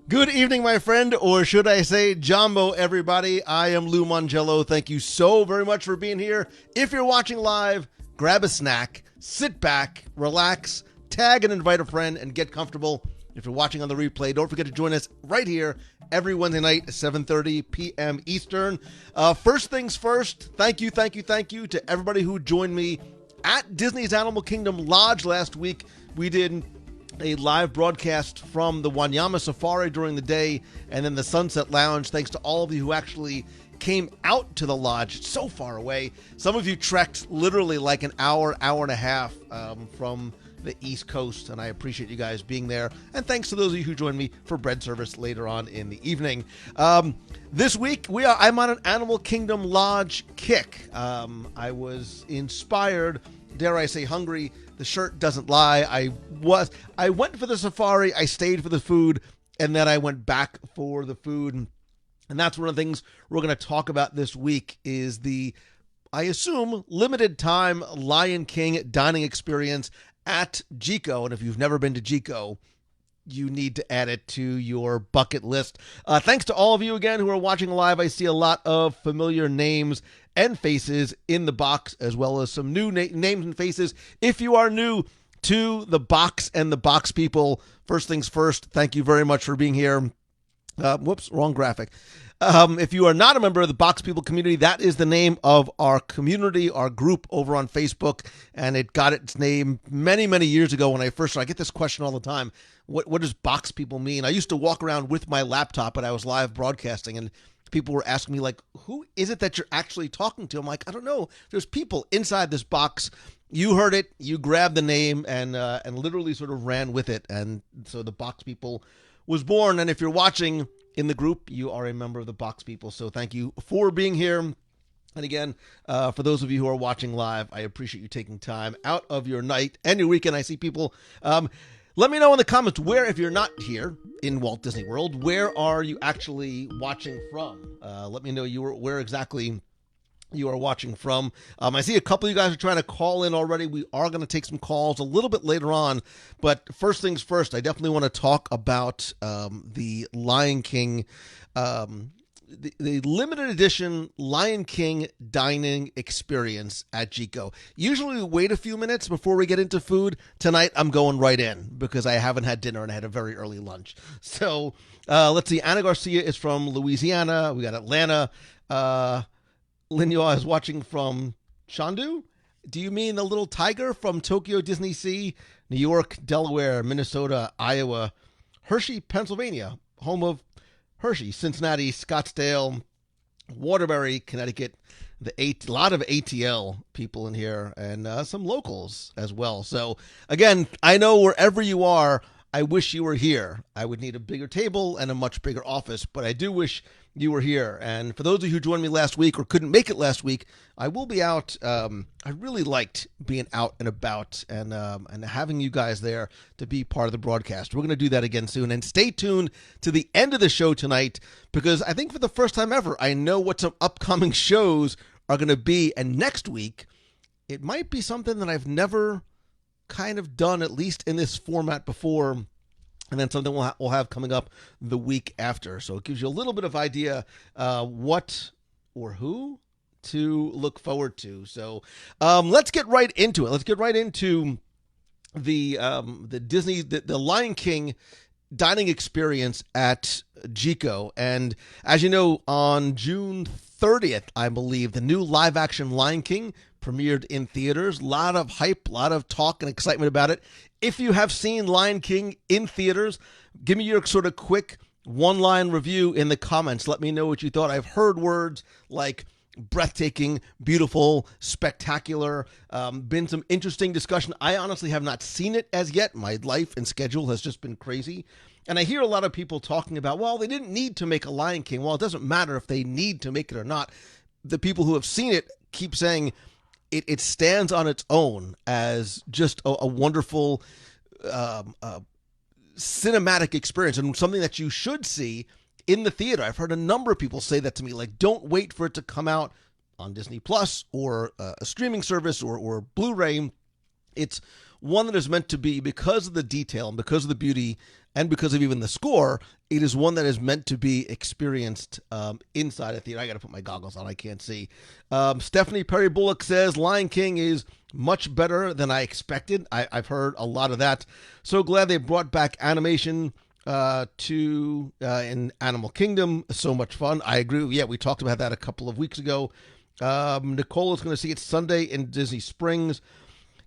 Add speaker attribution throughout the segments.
Speaker 1: Good evening, my friend, or should I say Jumbo, everybody. I am Lou Mangello. Thank you so very much for being here. If you're watching live, grab a snack, sit back, relax, tag and invite a friend, and get comfortable. If you're watching on the replay, don't forget to join us right here every Wednesday night at 7:30 p.m. Eastern. First things first, thank you to everybody who joined me at Disney's Animal Kingdom Lodge last week. We did a live broadcast from the Wanyama Safari during the day and then the Sunset Lounge. Thanks to all of you who actually came out to the lodge. It's so far away. Some of you trekked literally like an hour and a half from the East Coast, and I appreciate you guys being there. And thanks to those of you who joined me for bread service later on in the evening. This week, I'm on an Animal Kingdom Lodge kick. I was inspired, dare I say hungry. The shirt doesn't lie. I went for the safari, I stayed for the food, and then I went back for the food. And that's one of the things we're going to talk about this week is the, I assume, limited time Lion King dining experience at Jiko. And if you've never been to Jiko, you need to add it to your bucket list. Thanks to all of you again who are watching live. I see a lot of familiar names and faces in the box, as well as some new names and faces. If you are new to the box and the box people, first things first, thank you very much for being here. Whoops, wrong graphic. If you are not a member of the Box People community, that is the name of our community, our group over on Facebook, and it got its name many, many years ago when I first started. I get this question all the time. What does Box People mean? I used to walk around with my laptop and I was live broadcasting, and people were asking me, like, who is it that you're actually talking to? I'm like, I don't know. There's people inside this box. You heard it. You grabbed the name and literally sort of ran with it. And so the Box People was born. And if you're watching in the group, you are a member of the Box People. So thank you for being here. And again, for those of you who are watching live, I appreciate you taking time out of your night and your weekend. I see people. Let me know in the comments where, if you're not here in Walt Disney World, where are you actually watching from? Let me know where exactly you are watching from. I see a couple of you guys are trying to call in already. We are going to take some calls a little bit later on. But first things first, I definitely want to talk about the Lion King, the limited edition Lion King dining experience at Jiko. Usually we wait a few minutes before we get into food. Tonight I'm going right in because I haven't had dinner and I had a very early lunch. So let's see. Anna Garcia is from Louisiana. We got Atlanta. Linua is watching from Chandu. Do you mean the little tiger from Tokyo Disney Sea, New York, Delaware, Minnesota, Iowa, Hershey, Pennsylvania, home of Hershey, Cincinnati, Scottsdale, Waterbury, Connecticut, a lot of ATL people in here, and some locals as well. So again, I know wherever you are, I wish you were here. I would need a bigger table and a much bigger office, but I do wish you were here. And for those of you who joined me last week or couldn't make it last week, I will be out. I really liked being out and about and having you guys there to be part of the broadcast. We're going to do that again soon. And stay tuned to the end of the show tonight, because I think for the first time ever, I know what some upcoming shows are going to be. And next week, it might be something that I've never kind of done, at least in this format before, and then something we'll have coming up the week after. So it gives you a little bit of idea what or who to look forward to. So let's get right into it. Let's get right into the Disney, the Lion King dining experience at Jiko. And as you know, on June 30th, I believe, the new live action Lion King premiered in theaters. A lot of hype, a lot of talk and excitement about it. If you have seen Lion King in theaters, give me your sort of quick one-line review in the comments. Let me know what you thought. I've heard words like breathtaking, beautiful, spectacular. Been some interesting discussion. I honestly have not seen it as yet. My life and schedule has just been crazy. And I hear a lot of people talking about, well, they didn't need to make a Lion King. Well, it doesn't matter if they need to make it or not. The people who have seen it keep saying it stands on its own as just a wonderful cinematic experience and something that you should see in the theater. I've heard a number of people say that to me, like, don't wait for it to come out on Disney Plus or a streaming service or Blu-ray. It's one that is meant to be, because of the detail and because of the beauty and because of even the score, it is one that is meant to be experienced inside a theater. I got to put my goggles on. I can't see. Stephanie Perry Bullock says Lion King is much better than I expected. I've heard a lot of that. So glad they brought back animation to in Animal Kingdom. So much fun. I agree. Yeah, we talked about that a couple of weeks ago. Nicole is going to see it Sunday in Disney Springs.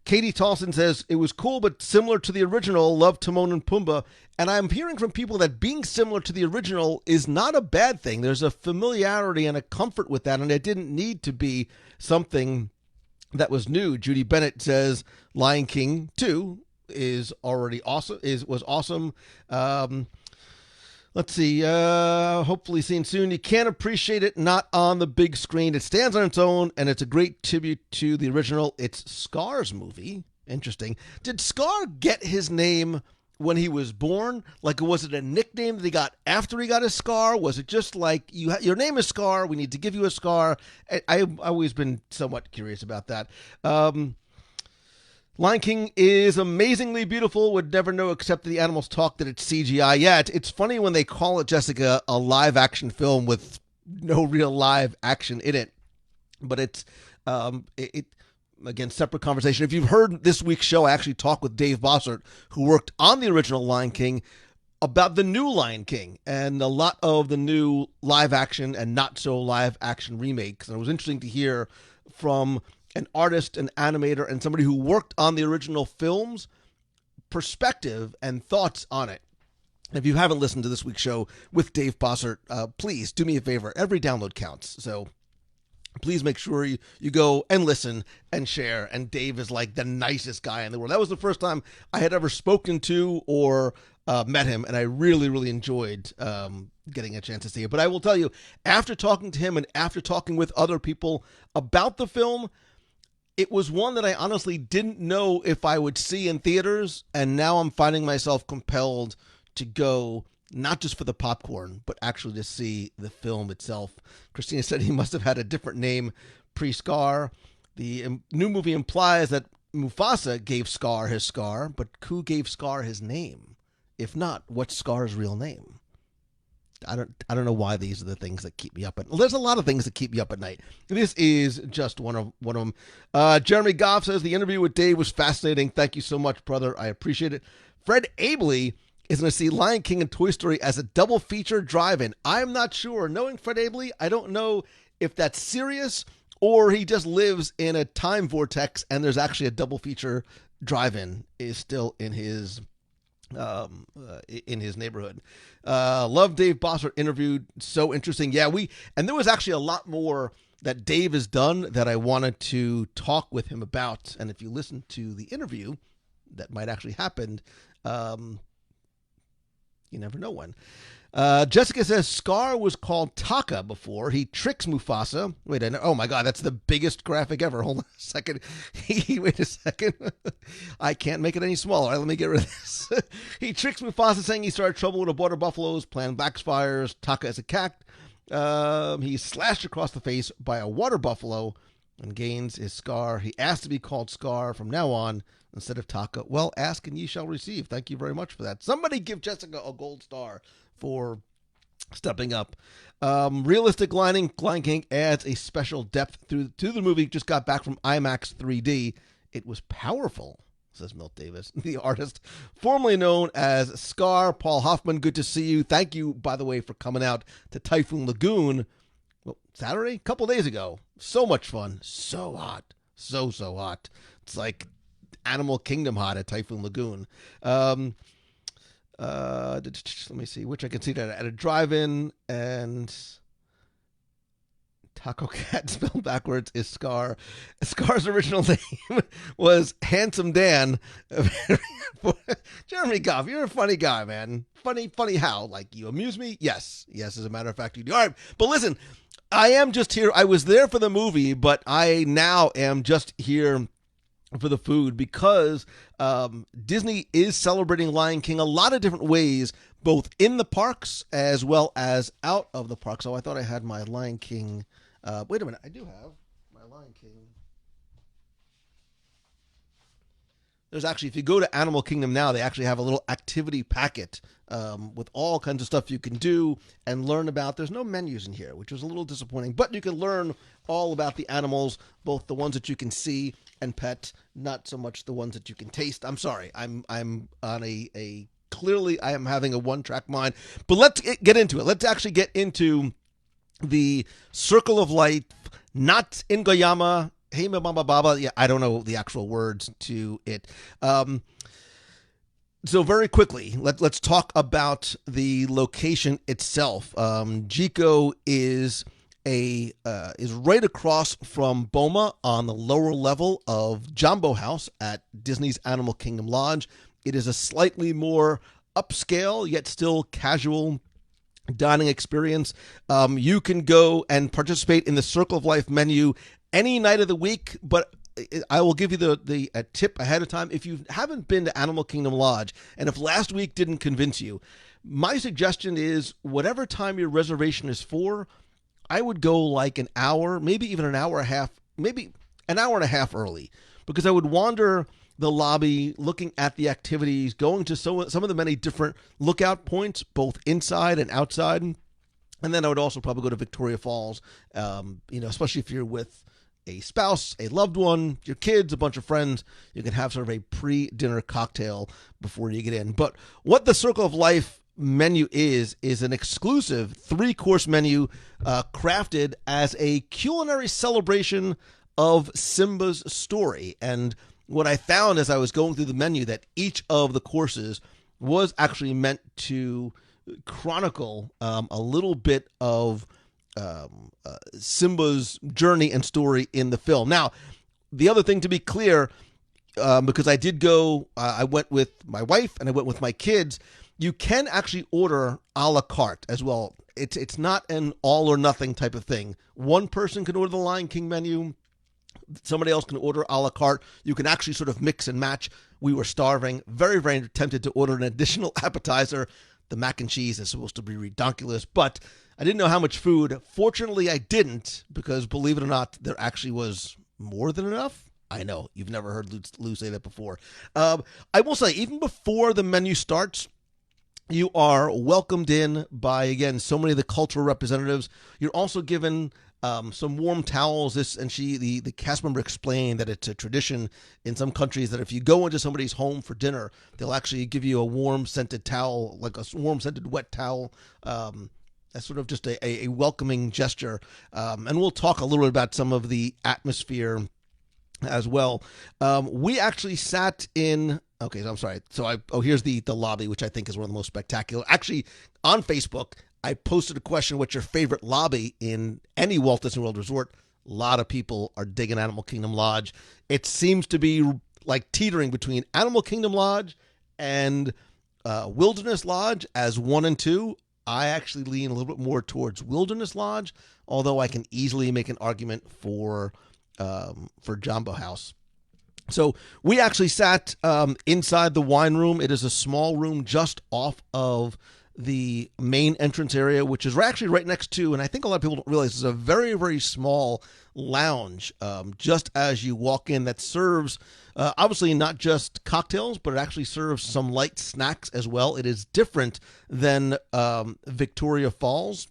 Speaker 1: Katie Tolson says it was cool but similar to the original. Love Timon and Pumbaa. And I'm hearing from people that being similar to the original is not a bad thing. There's a familiarity and a comfort with that, and it didn't need to be something that was new. Judy Bennett says Lion King 2 is already awesome. Was awesome. Let's see. Hopefully seen soon. You can't appreciate it not on the big screen. It stands on its own, and it's a great tribute to the original. It's Scar's movie. Interesting. Did Scar get his name when he was born? Like, was it a nickname that he got after he got his scar? Was it just like, your name is Scar, we need to give you a scar? I've always been somewhat curious about that. Lion King is amazingly beautiful. Would never know except that the animals talk that it's CGI. Yeah, it's funny when they call it, Jessica, a live action film with no real live action in it. But it's again, separate conversation. If you've heard this week's show, I actually talked with Dave Bossert, who worked on the original Lion King, about the new Lion King and a lot of the new live action and not so live action remakes. And it was interesting to hear from an artist, an animator, and somebody who worked on the original film's perspective and thoughts on it. If you haven't listened to this week's show with Dave Bossert, please do me a favor. Every download counts. So please make sure you go and listen and share. And Dave is like the nicest guy in the world. That was the first time I had ever spoken to or met him, and I really, really enjoyed getting a chance to see it. But I will tell you, after talking to him and after talking with other people about the film, it was one that I honestly didn't know if I would see in theaters, and now I'm finding myself compelled to go, not just for the popcorn, but actually to see the film itself. Christina said he must have had a different name pre-Scar. The new movie implies that Mufasa gave Scar his scar, but who gave Scar his name? If not, what's Scar's real name? I don't know why these are the things that keep me up. There's a lot of things that keep me up at night. This is just one of them. Jeremy Goff says the interview with Dave was fascinating. Thank you so much, brother. I appreciate it. Fred Abley is going to see Lion King and Toy Story as a double feature drive-in. I'm not sure. Knowing Fred Abley, I don't know if that's serious or he just lives in a time vortex and there's actually a double feature drive-in is still in his neighborhood. Love Dave Bossert interviewed. So interesting. Yeah, and there was actually a lot more that Dave has done that I wanted to talk with him about. And if you listen to the interview, that might actually happen. You never know when. Jessica says Scar was called Taka before. He tricks Mufasa. Wait, oh my God, that's the biggest graphic ever. Hold on a second. Wait a second. I can't make it any smaller. All right, let me get rid of this. He tricks Mufasa, saying he started trouble with the border buffaloes, plan backfires. Taka is a cat. He's slashed across the face by a water buffalo and gains his scar. He asked to be called Scar from now on instead of Taka. Well, ask and ye shall receive. Thank you very much for that. Somebody give Jessica a gold star for stepping up. Realistic Lion King adds a special depth to the movie. Just got back from IMAX 3D. It was powerful, says Milt Davis, the artist formerly known as Scar. Paul Hoffman, good to see you. Thank you, by the way, for coming out to Typhoon Lagoon. Well, Saturday? A couple days ago. So much fun. So hot. So hot. It's like Animal Kingdom hot at Typhoon Lagoon. Let me see which I can see that at a drive-in, and Taco Cat spelled backwards is Scar. Scar's original name was Handsome Dan. Jeremy Goff, you're a funny guy, man. Funny how? Like, you amuse me? Yes, as a matter of fact you do. All right, but listen, I am just here. I was there for the movie, but I now am just here for the food because Disney is celebrating Lion King a lot of different ways, both in the parks as well as out of the parks. So I thought I had my Lion King. Wait a minute. I do have my Lion King. There's actually, if you go to Animal Kingdom now, they actually have a little activity packet with all kinds of stuff you can do and learn about. There's no menus in here, which was a little disappointing, but you can learn all about the animals, both the ones that you can see and pet, not so much the ones that you can taste. I'm sorry, I'm on a clearly I am having a one-track mind, but let's get into it. Let's actually get into the Circle of Life, not in Goyama. Hey, Mama Baba. Yeah, I don't know the actual words to it. So very quickly, let's talk about the location itself. Jiko is right across from Boma on the lower level of Jambo House at Disney's Animal Kingdom Lodge. It is a slightly more upscale yet still casual dining experience. You can go and participate in the Circle of Life menu any night of the week, but I will give you the tip ahead of time. If you haven't been to Animal Kingdom Lodge, and if last week didn't convince you, my suggestion is whatever time your reservation is for, I would go like an hour, maybe even an hour and a half, maybe an hour and a half early, because I would wander the lobby, looking at the activities, going to some of the many different lookout points, both inside and outside. And then I would also probably go to Victoria Falls, especially if you're with a spouse, a loved one, your kids, a bunch of friends. You can have sort of a pre-dinner cocktail before you get in. But what the Circle of Life menu is an exclusive 3-course menu crafted as a culinary celebration of Simba's story. And what I found as I was going through the menu, that each of the courses was actually meant to chronicle a little bit of Simba's journey and story in the film. Now, the other thing to be clear, because I did go, I went with my wife and I went with my kids, you can actually order a la carte as well. It's not an all or nothing type of thing. One person can order the Lion King menu. Somebody else can order a la carte. You can actually sort of mix and match. We were starving, very, very tempted to order an additional appetizer. The mac and cheese is supposed to be redonkulous, but I didn't know how much food. Fortunately, I didn't, because believe it or not, there actually was more than enough. I know, you've never heard Lou say that before. I will say, even before the menu starts, you are welcomed in by, again, so many of the cultural representatives. You're also given some warm towels. The cast member explained that it's a tradition in some countries that if you go into somebody's home for dinner, they'll actually give you a warm scented towel, like a warm scented wet towel. That's sort of just a welcoming gesture. And we'll talk a little bit about some of the atmosphere as well. We actually sat in. Okay, I'm sorry. So here's the lobby, which I think is one of the most spectacular. Actually, on Facebook, I posted a question: what's your favorite lobby in any Walt Disney World resort? A lot of people are digging Animal Kingdom Lodge. It seems to be like teetering between Animal Kingdom Lodge and Wilderness Lodge as 1 and 2. I actually lean a little bit more towards Wilderness Lodge, although I can easily make an argument for Jambo House. So we actually sat inside the wine room. It is a small room just off of the main entrance area, which is actually right next to, and I think a lot of people don't realize, is a very, very small lounge just as you walk in that serves obviously not just cocktails, but it actually serves some light snacks as well. It is different than Victoria Falls.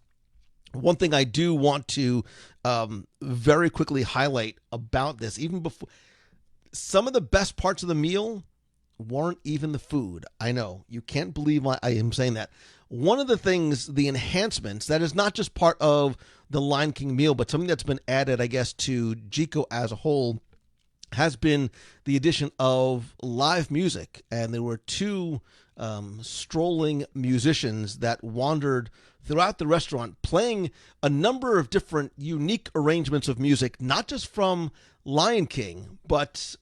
Speaker 1: One thing I do want to very quickly highlight about this, even before, some of the best parts of the meal weren't even the food. I know, you can't believe I am saying that. One of the things, the enhancements, that is not just part of the Lion King meal, but something that's been added, I guess, to Jiko as a whole, has been the addition of live music. And there were 2 strolling musicians that wandered throughout the restaurant, playing a number of different unique arrangements of music, not just from Lion King, but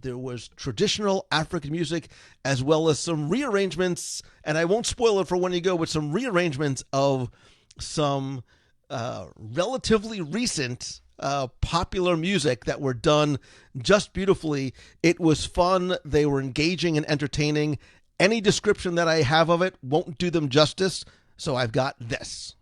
Speaker 1: there was traditional African music, as well as some rearrangements, and I won't spoil it for when you go, but some rearrangements of some relatively recent popular music that were done just beautifully. It was fun. They were engaging and entertaining. Any description that I have of it won't do them justice, so I've got this.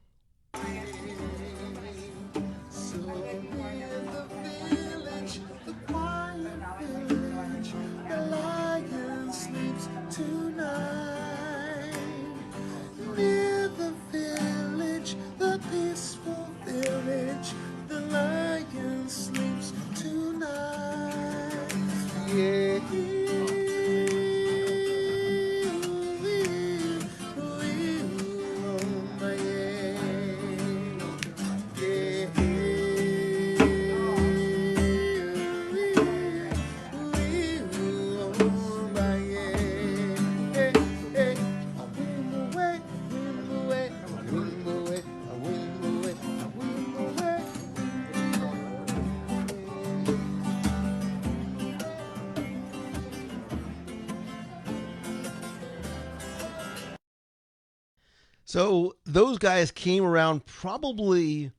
Speaker 1: So those guys came around probably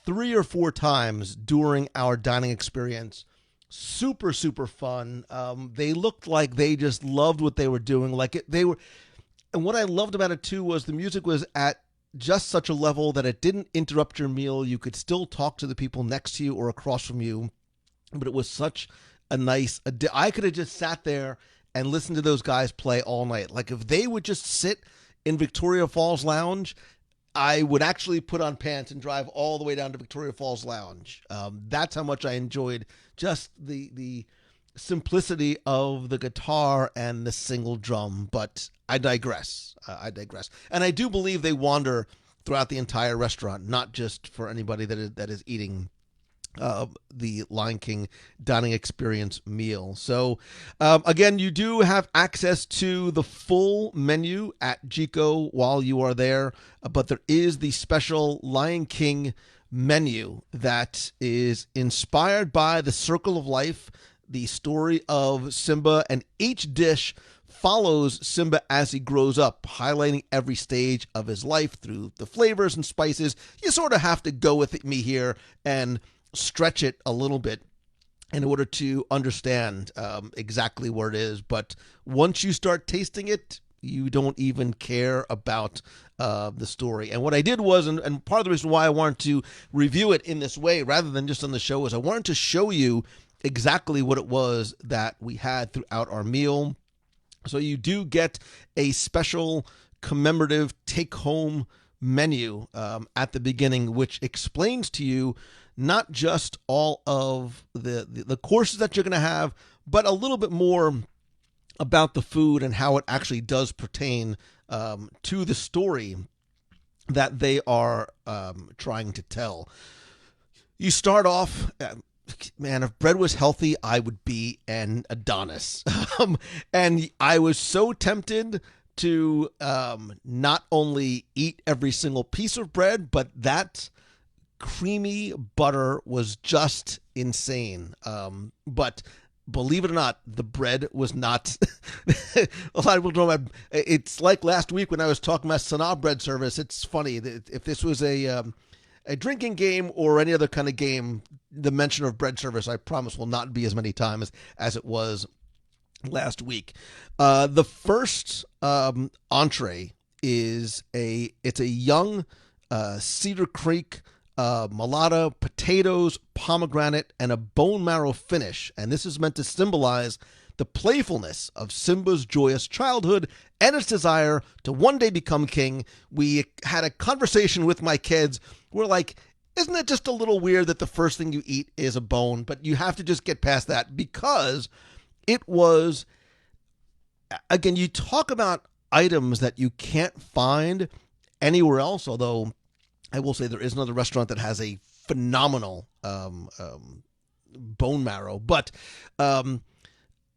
Speaker 1: 3 or 4 times during our dining experience. Super, super fun. They looked like they just loved what they were doing. And what I loved about it too was the music was at just such a level that it didn't interrupt your meal. You could still talk to the people next to you or across from you, but it was such a nice. I could have just sat there and listened to those guys play all night. Like if they would just sit in Victoria Falls Lounge, I would actually put on pants and drive all the way down to Victoria Falls Lounge. That's how much I enjoyed just the simplicity of the guitar and the single drum. But I digress. And I do believe they wander throughout the entire restaurant, not just for anybody that is eating the Lion King dining experience meal. So again, you do have access to the full menu at Jiko while you are there, but there is the special Lion King menu that is inspired by the Circle of Life, the story of Simba, and each dish follows Simba as he grows up, highlighting every stage of his life through the flavors and spices. You sort of have to go with me here and stretch it a little bit in order to understand exactly where it is. But once you start tasting it, you don't even care about the story. And what I did was, and part of the reason why I wanted to review it in this way rather than just on the show, is I wanted to show you exactly what it was that we had throughout our meal. So you do get a special commemorative take-home menu at the beginning, which explains to you not just all of the courses that you're going to have, but a little bit more about the food and how it actually does pertain to the story that they are trying to tell. You start off, man, if bread was healthy, I would be an Adonis. And I was so tempted to not only eat every single piece of bread, but that creamy butter was just insane. But believe it or not, the bread was not. A lot of people don't know. It's like last week when I was talking about Sanaa bread service. It's funny that if this was a drinking game or any other kind of game, the mention of bread service, I promise, will not be as many times as it was last week. The first entree is a young Cedar Creek mulata, potatoes, pomegranate, and a bone marrow finish. And this is meant to symbolize the playfulness of Simba's joyous childhood and its desire to one day become king. We had a conversation with my kids. We're like, isn't it just a little weird that the first thing you eat is a bone? But you have to just get past that, because it was, again, you talk about items that you can't find anywhere else, although I will say there is another restaurant that has a phenomenal bone marrow. But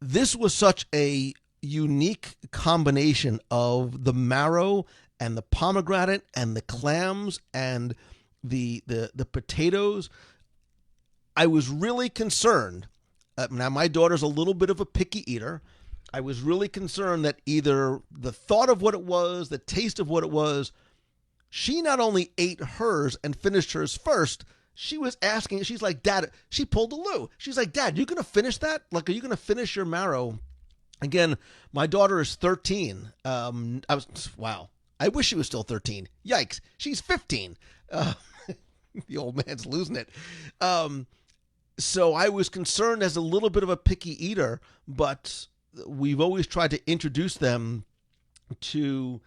Speaker 1: this was such a unique combination of the marrow and the pomegranate and the clams and the potatoes. I was really concerned. Now, my daughter's a little bit of a picky eater. I was really concerned that either the thought of what it was, the taste of what it was, she not only ate hers and finished hers first, she was asking, she's like, Dad, she pulled a Lou. She's like, Dad, you going to finish that? Like, are you going to finish your marrow? Again, my daughter is 13. Wow. I wish she was still 13. Yikes. She's 15. The old man's losing it. So I was concerned as a little bit of a picky eater, but we've always tried to introduce them to,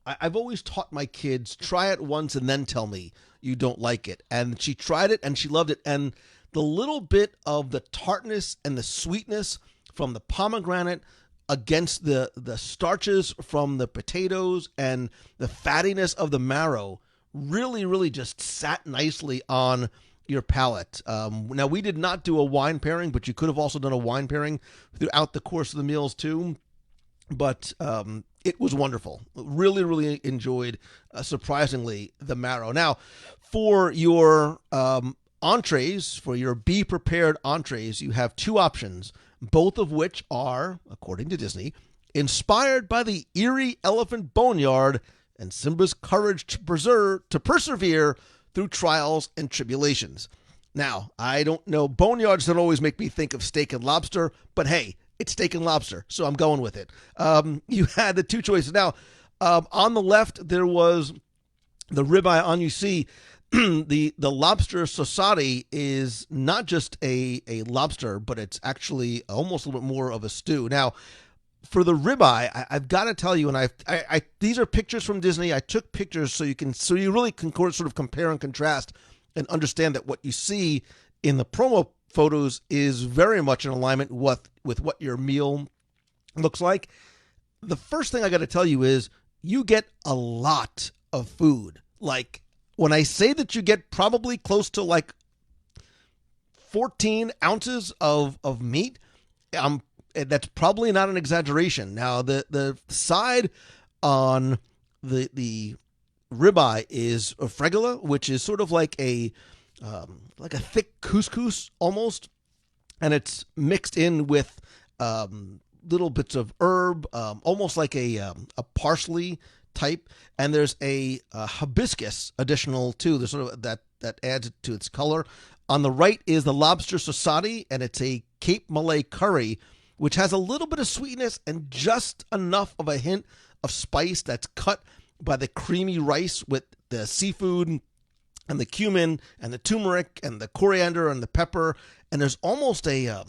Speaker 1: I've always taught my kids, try it once and then tell me you don't like it. And she tried it and she loved it. And the little bit of the tartness and the sweetness from the pomegranate against the starches from the potatoes and the fattiness of the marrow really, really just sat nicely on your palate. Now, we did not do a wine pairing, but you could have also done a wine pairing throughout the course of the meals too. But it was wonderful. Really, really enjoyed, surprisingly, the marrow. Now, for your entrees, for your be-prepared entrees, you have two options, both of which are, according to Disney, inspired by the eerie elephant boneyard and Simba's courage to persevere through trials and tribulations. Now, I don't know, boneyards don't always make me think of steak and lobster, but hey, it's steak and lobster, so I'm going with it. You had the two choices. Now, on the left, there was the ribeye. On you see the lobster society is not just a lobster, but it's actually almost a little bit more of a stew. Now, for the ribeye, I've got to tell you, and I these are pictures from Disney. I took pictures so you really can sort of compare and contrast and understand that what you see in the promo photos is very much in alignment with what your meal looks like. The first thing I got to tell you is you get a lot of food. Like, when I say that you get probably close to like 14 ounces of meat, that's probably not an exaggeration. Now, the side on the ribeye is a fregola, which is sort of like a thick couscous almost, and it's mixed in with little bits of herb, almost like a parsley type, and there's a hibiscus additional too. There's sort of that adds to its color. On the right is the lobster society, and it's a Cape Malay curry, which has a little bit of sweetness and just enough of a hint of spice that's cut by the creamy rice with the seafood and the cumin and the turmeric and the coriander and the pepper, and there's almost a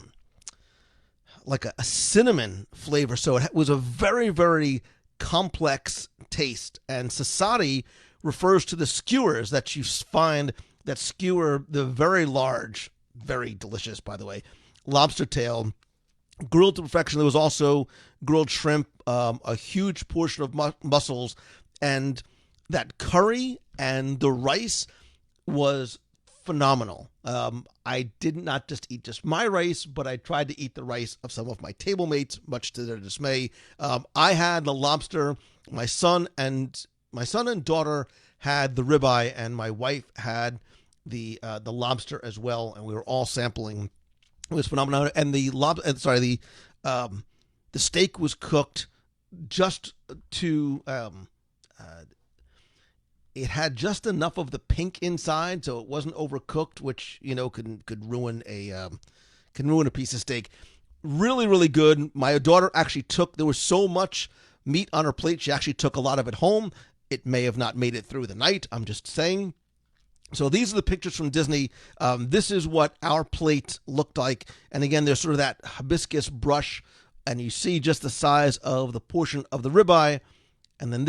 Speaker 1: cinnamon flavor. So it was a very, very complex taste. And society refers to the skewers that you find that skewer the very large, very delicious, by the way, lobster tail, grilled to perfection. There was also grilled shrimp, a huge portion of mussels, and that curry and the rice was phenomenal. I did not just eat just my rice, but I tried to eat the rice of some of my table mates, much to their dismay. I had the lobster. My son and daughter had the ribeye, and my wife had the lobster as well, and we were all sampling. It was phenomenal. And the steak was cooked just to it had just enough of the pink inside, so it wasn't overcooked, which could ruin a piece of steak. Really, really good. My daughter actually there was so much meat on her plate, she actually took a lot of it home. It may have not made it through the night, I'm just saying. So these are the pictures from Disney. This is what our plate looked like. And again, there's sort of that hibiscus brush, and you see just the size of the portion of the ribeye. And then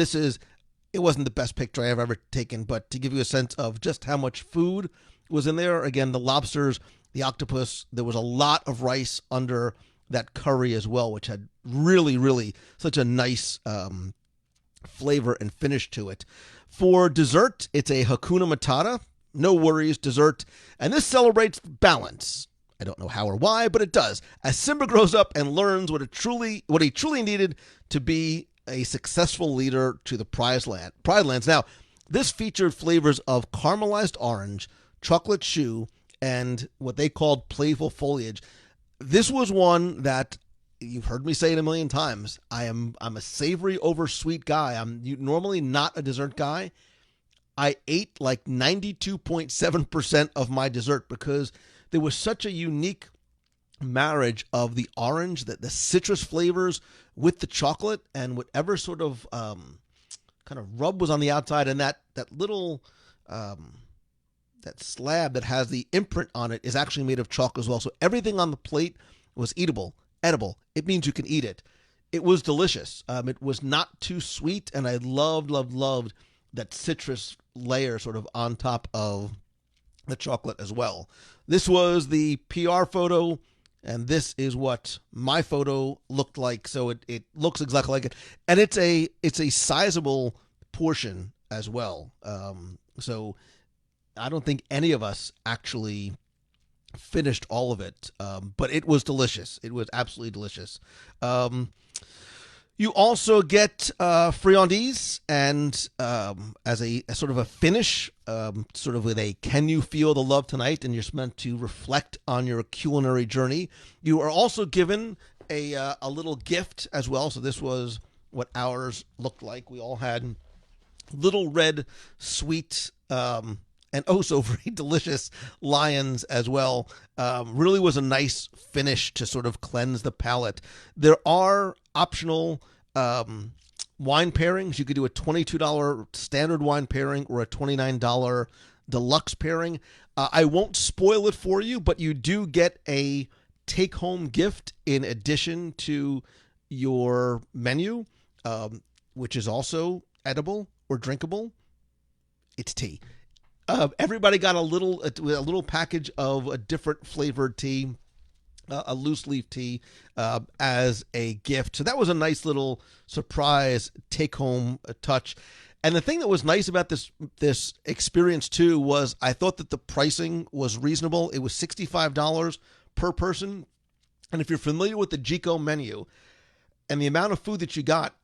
Speaker 1: it wasn't the best picture I have ever taken, but to give you a sense of just how much food was in there. Again, the lobsters, the octopus, there was a lot of rice under that curry as well, which had really, really such a nice flavor and finish to it. For dessert, it's a Hakuna Matata, no worries dessert, and this celebrates balance. I don't know how or why, but it does. As Simba grows up and learns what he truly needed to be a successful leader to the Pride Lands. Now, this featured flavors of caramelized orange, chocolate choux, and what they called playful foliage. This was one that you've heard me say it a million times. I'm a savory over sweet guy. I'm normally not a dessert guy. I ate like 92.7% of my dessert because there was such a unique marriage of the orange, the citrus flavors with the chocolate, and whatever sort of kind of rub was on the outside, and that little that slab that has the imprint on it is actually made of chocolate as well. So everything on the plate was edible. It means you can eat it. It was delicious. It was not too sweet, and I loved that citrus layer sort of on top of the chocolate as well. This was the PR photo, and this is what my photo looked like. So it looks exactly like it, and it's a sizable portion as well. So I don't think any of us actually finished all of it, but it was delicious. It was absolutely delicious. You also get friandises, and as a sort of a finish, sort of with a "Can you feel the love tonight?" and you're meant to reflect on your culinary journey. You are also given a little gift as well. So this was what ours looked like. We all had little red, sweet, and oh so very delicious lions as well. Really was a nice finish to sort of cleanse the palate. There are optional wine pairings. You could do a $22 standard wine pairing or a $29 deluxe pairing. I won't spoil it for you, but you do get a take-home gift in addition to your menu, which is also edible or drinkable. It's tea. Everybody got a little package of a different flavored tea, a loose leaf tea, as a gift. So that was a nice little surprise take-home touch. And the thing that was nice about this experience too was I thought that the pricing was reasonable. It was $65 per person. And if you're familiar with the Jiko menu and the amount of food that you got,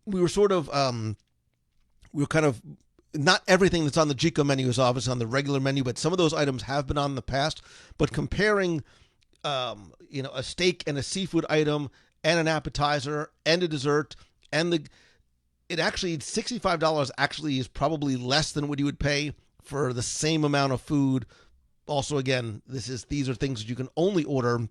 Speaker 1: we were sort of, not everything that's on the Jiko menu is obviously on the regular menu, but some of those items have been on in the past. But comparing, a steak and a seafood item and an appetizer and a dessert and it actually, $65 actually is probably less than what you would pay for the same amount of food. Also, again, these are things that you can only order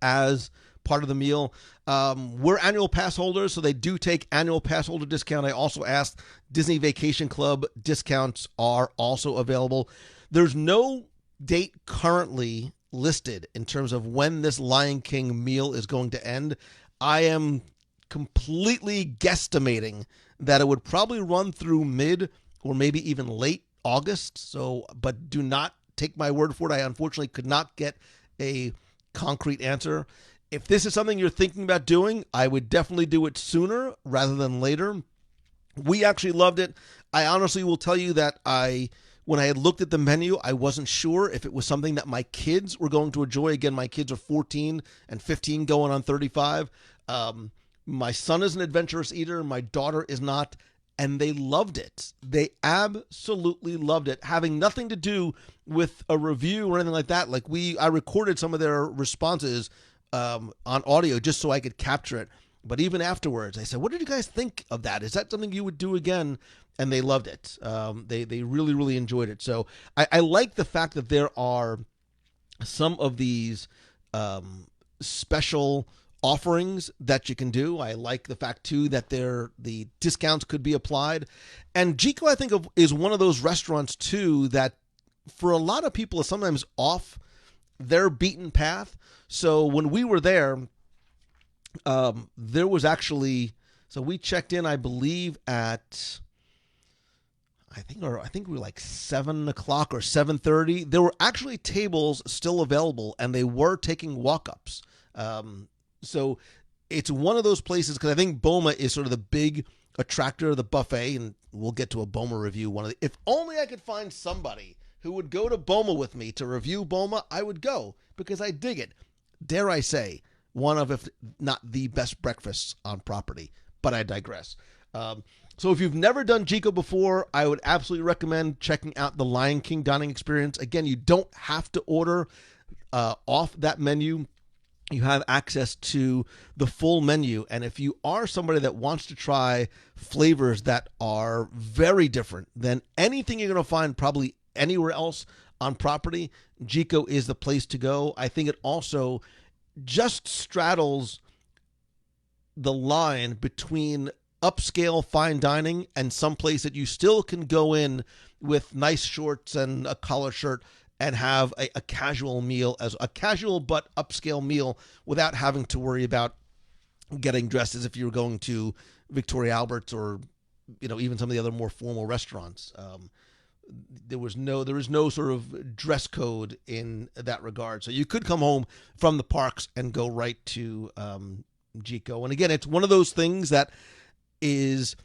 Speaker 1: as part of the meal. We're annual pass holders, so they do take annual pass holder discount. I also asked Disney Vacation Club discounts are also available. There's no date currently listed in terms of when this Lion King meal is going to end. I am completely guesstimating that it would probably run through mid or maybe even late August. So, but do not take my word for it. I unfortunately could not get a concrete answer. If this is something you're thinking about doing, I would definitely do it sooner rather than later. We actually loved it. I honestly will tell you that when I had looked at the menu, I wasn't sure if it was something that my kids were going to enjoy. Again, my kids are 14 and 15 going on 35. My son is an adventurous eater. My daughter is not. And they loved it. They absolutely loved it. Having nothing to do with a review or anything like that. I recorded some of their responses on audio just so I could capture it. But even afterwards, I said, what did you guys think of that? Is that something you would do again? And they loved it. They really, really enjoyed it. So I like the fact that there are some of these special offerings that you can do. I like the fact too that the discounts could be applied. And Jiko, I think, is one of those restaurants too that for a lot of people is sometimes off their beaten path. So when we were there, there was actually, so we checked in, I believe at, I think we were like 7 o'clock or 7:30. There were actually tables still available and they were taking walk-ups. So it's one of those places, because I think Boma is sort of the big attractor of the buffet, and we'll get to a Boma review. If only I could find somebody who would go to Boma with me to review Boma, I would go, because I dig it. Dare I say, one of, if not the best breakfasts on property, but I digress. So if you've never done Jiko before, I would absolutely recommend checking out the Lion King dining experience. Again, you don't have to order off that menu. You have access to the full menu. And if you are somebody that wants to try flavors that are very different than anything you're going to find probably anywhere else on property, Jiko is the place to go. I think it also just straddles the line between upscale fine dining and some place that you still can go in with nice shorts and a collar shirt and have a casual meal, as a casual but upscale meal, without having to worry about getting dressed as if you were going to Victoria Albert's or, even some of the other more formal restaurants. There is no sort of dress code in that regard. So you could come home from the parks and go right to Jiko. And again, it's one of those things that is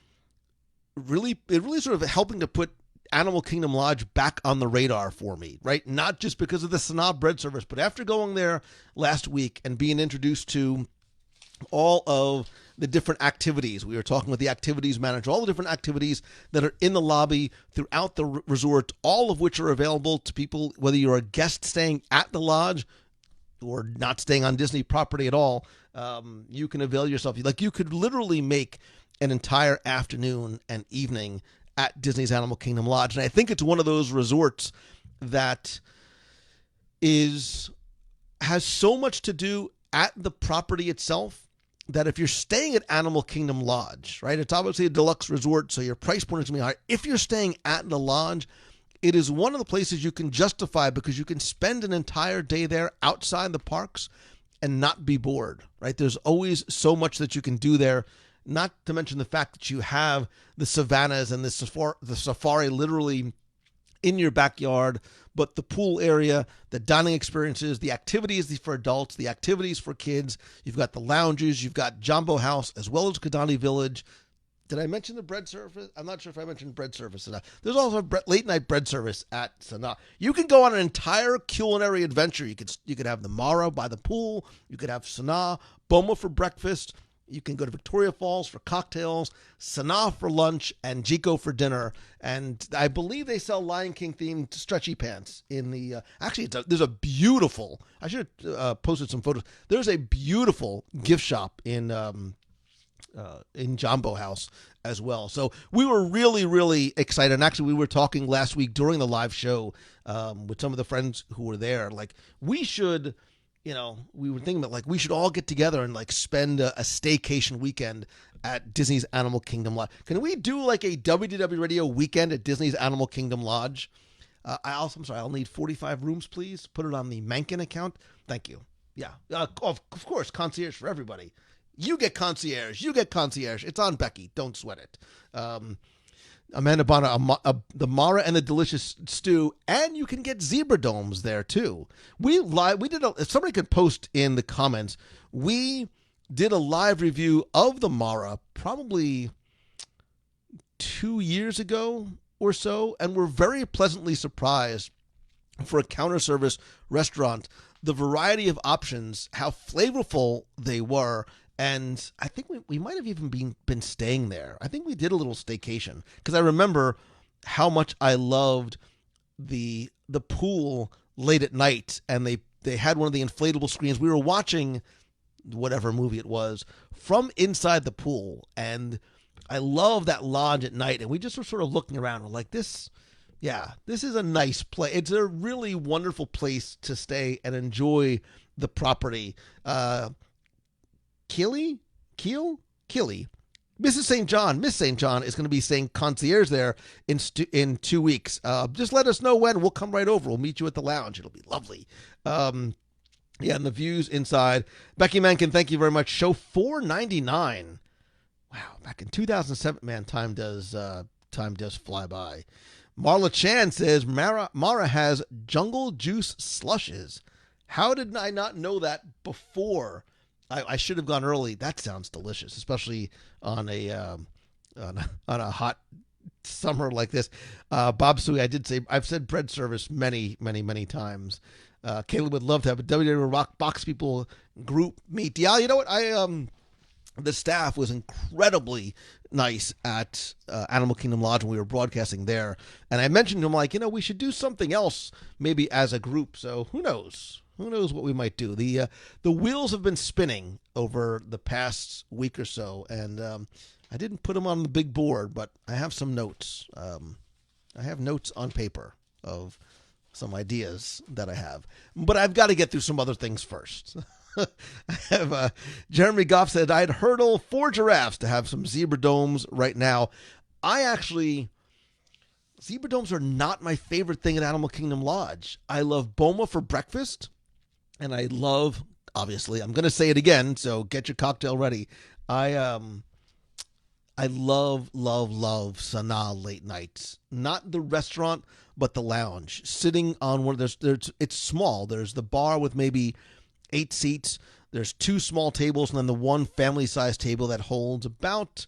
Speaker 1: really sort of helping to put Animal Kingdom Lodge back on the radar for me, right? Not just because of the Sanaa bread service, but after going there last week and being introduced to all of the different activities. We were talking with the activities manager, all the different activities that are in the lobby throughout the resort, all of which are available to people, whether you're a guest staying at the lodge or not staying on Disney property at all, you can avail yourself. Like, you could literally make an entire afternoon and evening at Disney's Animal Kingdom Lodge. And I think it's one of those resorts that has so much to do at the property itself that if you're staying at Animal Kingdom Lodge, right, it's obviously a deluxe resort, so your price point is going to be higher. If you're staying at the lodge, it is one of the places you can justify because you can spend an entire day there outside the parks and not be bored, right? There's always so much that you can do there, not to mention the fact that you have the savannas and the safari literally in your backyard, but the pool area, the dining experiences, the activities for adults, the activities for kids. You've got the lounges, you've got Jambo House, as well as Kidani Village. Did I mention the bread service? I'm not sure if I mentioned bread service enough. There's also a late night bread service at Sanaa. You can go on an entire culinary adventure. You could have the Mara by the pool. You could have Sanaa, Boma for breakfast. You can go to Victoria Falls for cocktails, Sanaa for lunch, and Jiko for dinner. And I believe they sell Lion King themed stretchy pants in the. There's a beautiful. I should have posted some photos. There's a beautiful gift shop in Jambo House as well. So we were really, really excited. And actually, we were talking last week during the live show with some of the friends who were there. Like, we should. We were thinking about, like, we should all get together and, like, spend a staycation weekend at Disney's Animal Kingdom Lodge. Can we do, like, a WDW Radio weekend at Disney's Animal Kingdom Lodge? I'm sorry, I'll need 45 rooms, please. Put it on the Mankin account. Thank you. Yeah, of course, concierge for everybody. You get concierge. It's on Becky. Don't sweat it. Amanda Bonner, the Mara and the Delicious Stew, and you can get zebra domes there too. If somebody could post in the comments, we did a live review of the Mara probably 2 years ago or so, and we're very pleasantly surprised for a counter service restaurant, the variety of options, how flavorful they were. And I think we might have even been staying there. I think we did a little staycation because I remember how much I loved the pool late at night, and they had one of the inflatable screens. We were watching whatever movie it was from inside the pool, and I love that lodge at night. And we just were sort of looking around. We're like, this is a nice place. It's a really wonderful place to stay and enjoy the property. Killy, Miss St. John is going to be saying concierge there in 2 weeks. Just let us know when. We'll come right over. We'll meet you at the lounge. It'll be lovely. And the views inside. Becky Mankin, thank you very much. Show 499. Wow, back in 2007, man, time does fly by. Marla Chan says Mara has jungle juice slushes. How did I not know that before? I should have gone early. That sounds delicious, especially on a hot summer like this. Bob Suey, I've said bread service many, many, many times. Caleb would love to have a WDW Rock Box People group meet. Yeah, you know what? The staff was incredibly nice at Animal Kingdom Lodge when we were broadcasting there. And I mentioned to him, like, we should do something else maybe as a group. So who knows? Who knows what we might do? The wheels have been spinning over the past week or so, and I didn't put them on the big board, but I have some notes. I have notes on paper of some ideas that I have, but I've got to get through some other things first. I have Jeremy Goff said, I'd hurdle 4 giraffes to have some zebra domes right now. Zebra domes are not my favorite thing at Animal Kingdom Lodge. I love Boma for breakfast. And I love, obviously, I'm going to say it again, so get your cocktail ready. I love Sanaa late nights. Not the restaurant, but the lounge. Sitting on one, it's small. There's the bar with maybe 8 seats. There's 2 small tables, and then the one family-sized table that holds about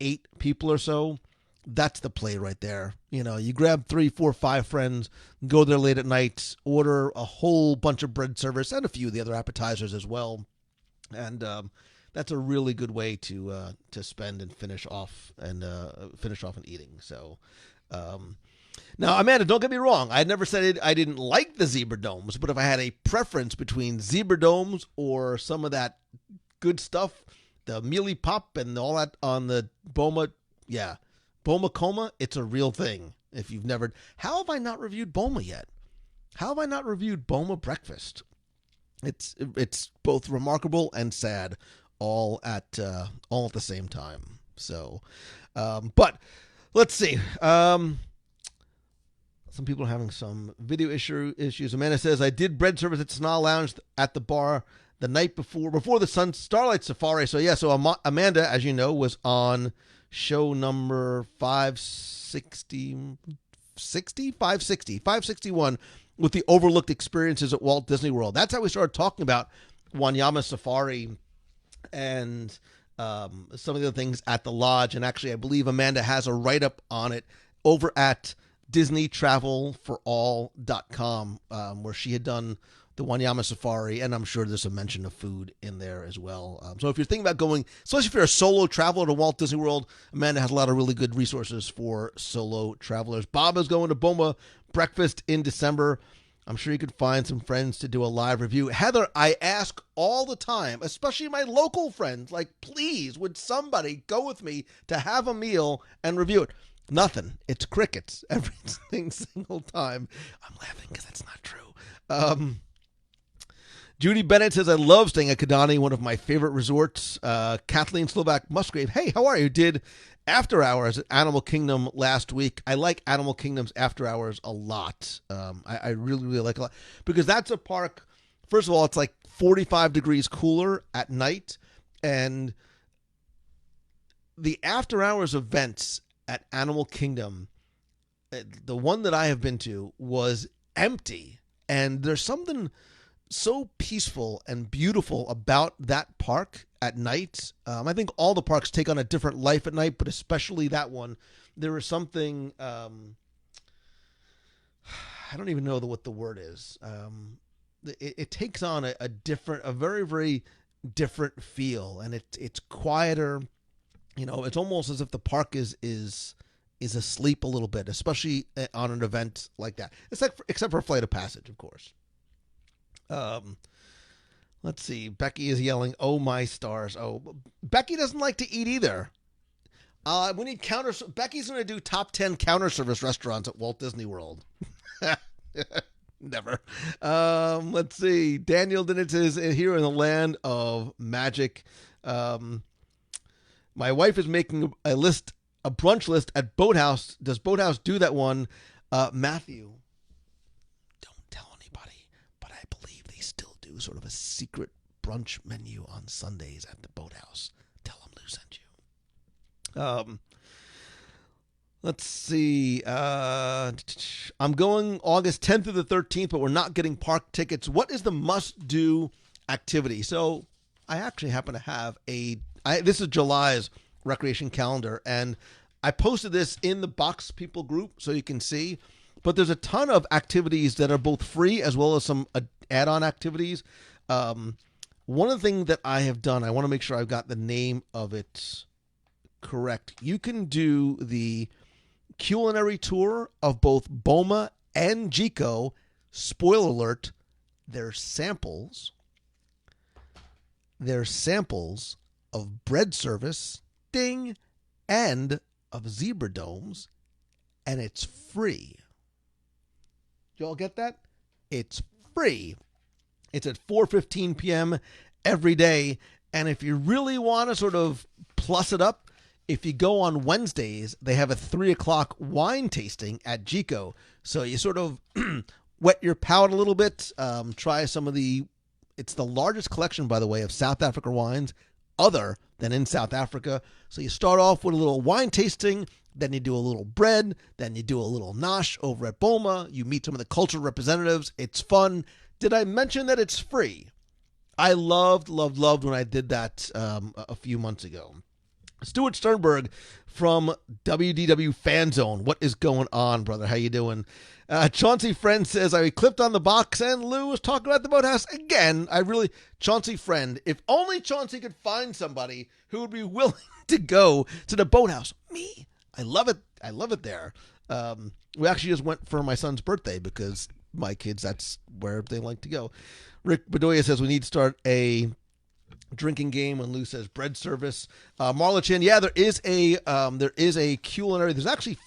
Speaker 1: 8 people or so. That's the play right there. You grab 3, 4, 5 friends, go there late at night, order a whole bunch of bread service and a few of the other appetizers as well. And that's a really good way to spend and finish off and eating. So Now, Amanda, don't get me wrong. I never said I didn't like the zebra domes, but if I had a preference between zebra domes or some of that good stuff, the mealy pop and all that on the Boma, yeah, Boma Coma, it's a real thing. If you've never, how have I not reviewed Boma yet? How have I not reviewed Boma breakfast? It's both remarkable and sad, all at the same time. So, but let's see. Some people are having some video issues. Amanda says, I did bread service at Sanaa Lounge at the bar the night before the Starlight Safari. So, yeah, so Amanda, as you know, was on show number 561 with the overlooked experiences at Walt Disney World. That's how we started talking about Wanyama Safari and some of the other things at the lodge. And actually, I believe Amanda has a write-up on it over at DisneyTravelForAll.com, where she had done the Wanyama Safari, and I'm sure there's a mention of food in there as well. So if you're thinking about going, especially if you're a solo traveler to Walt Disney World, Amanda has a lot of really good resources for solo travelers. Bob is going to Boma Breakfast in December. I'm sure you could find some friends to do a live review. Heather, I ask all the time, especially my local friends, like, please, would somebody go with me to have a meal and review it? Nothing. It's crickets every single time. I'm laughing because that's not true. Judy Bennett says, I love staying at Kidani, one of my favorite resorts. Kathleen Slovak Musgrave, hey, how are you? Did after hours at Animal Kingdom last week. I like Animal Kingdom's after hours a lot. I really, really like it a lot. Because that's a park, first of all, it's like 45 degrees cooler at night. And the after hours events at Animal Kingdom, the one that I have been to, was empty. And there's something so peaceful and beautiful about that park at night. I think all the parks take on a different life at night, but especially that one. There is something, I don't even know what the word is. It takes on a very, very different feel, and it's quieter. You know, it's almost as if the park is asleep a little bit, especially on an event like that. Except for Flight of Passage, of course. Let's see. Becky is yelling, "Oh my stars!" Oh, Becky doesn't like to eat either. We need Becky's going to do top 10 counter service restaurants at Walt Disney World. Never. Let's see. Daniel Dinitz is here in the land of magic. My wife is making a brunch list at Boathouse. Does Boathouse do that one? Matthew, don't tell anybody, but I believe they still do sort of a secret brunch menu on Sundays at the Boathouse. Tell them Lou sent you. Let's see. I'm going August 10th to the 13th, but we're not getting park tickets. What is the must-do activity? So I actually happen to have this is July's recreation calendar, and I posted this in the Box People group so you can see, but there's a ton of activities that are both free as well as some add-on activities. One of the things that I have done, I want to make sure I've got the name of it correct. You can do the culinary tour of both Boma and Jiko. Spoiler alert, they're samples of bread service, ding, and of zebra domes, and it's free. Do y'all get that? It's free. It's at 4:15 p.m. every day, and if you really want to sort of plus it up, if you go on Wednesdays, they have a 3 o'clock wine tasting at Jiko. So you sort of wet your palate a little bit, try some of it's the largest collection, by the way, of South Africa wines other than in South Africa. So you start off with a little wine tasting, then you do a little bread, then you do a little nosh over at Boma. You meet some of the cultural representatives. It's fun. Did I mention that it's free? I loved when I did that a few months ago. Stuart Sternberg from WDW Fan Zone. What is going on, brother? How you doing? Chauncey Friend says, I clicked on the box and Lou was talking about the Boathouse again. Chauncey Friend, if only Chauncey could find somebody who would be willing to go to the Boathouse. Me. I love it. I love it there. We actually just went for my son's birthday because my kids, that's where they like to go. Rick Bedoya says we need to start a drinking game when Lou says bread service. Marla Chin, yeah, there is a culinary. There's actually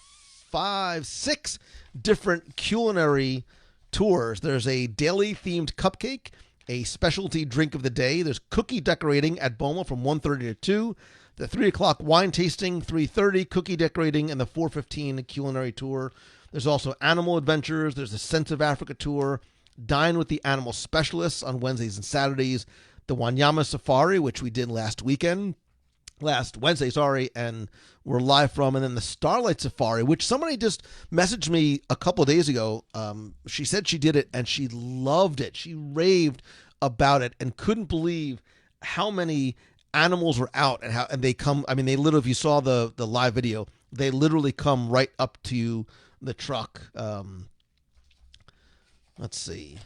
Speaker 1: 6 different culinary tours. There's a daily themed cupcake, a specialty drink of the day. There's cookie decorating at Boma from 1:30 to 2. The 3 o'clock wine tasting, 3:30 cookie decorating, and the 4:15 culinary tour. There's also animal adventures. There's the Sense of Africa tour. Dine with the animal specialists on Wednesdays and Saturdays. The Wanyama Safari, which we did last Wednesday, and we're live from. And then the Starlight Safari, which somebody just messaged me a couple of days ago. She said she did it and she loved it. She raved about it and couldn't believe how many animals were out and they come. I mean, they literally, if you saw the live video, they literally come right up to the truck. Let's see.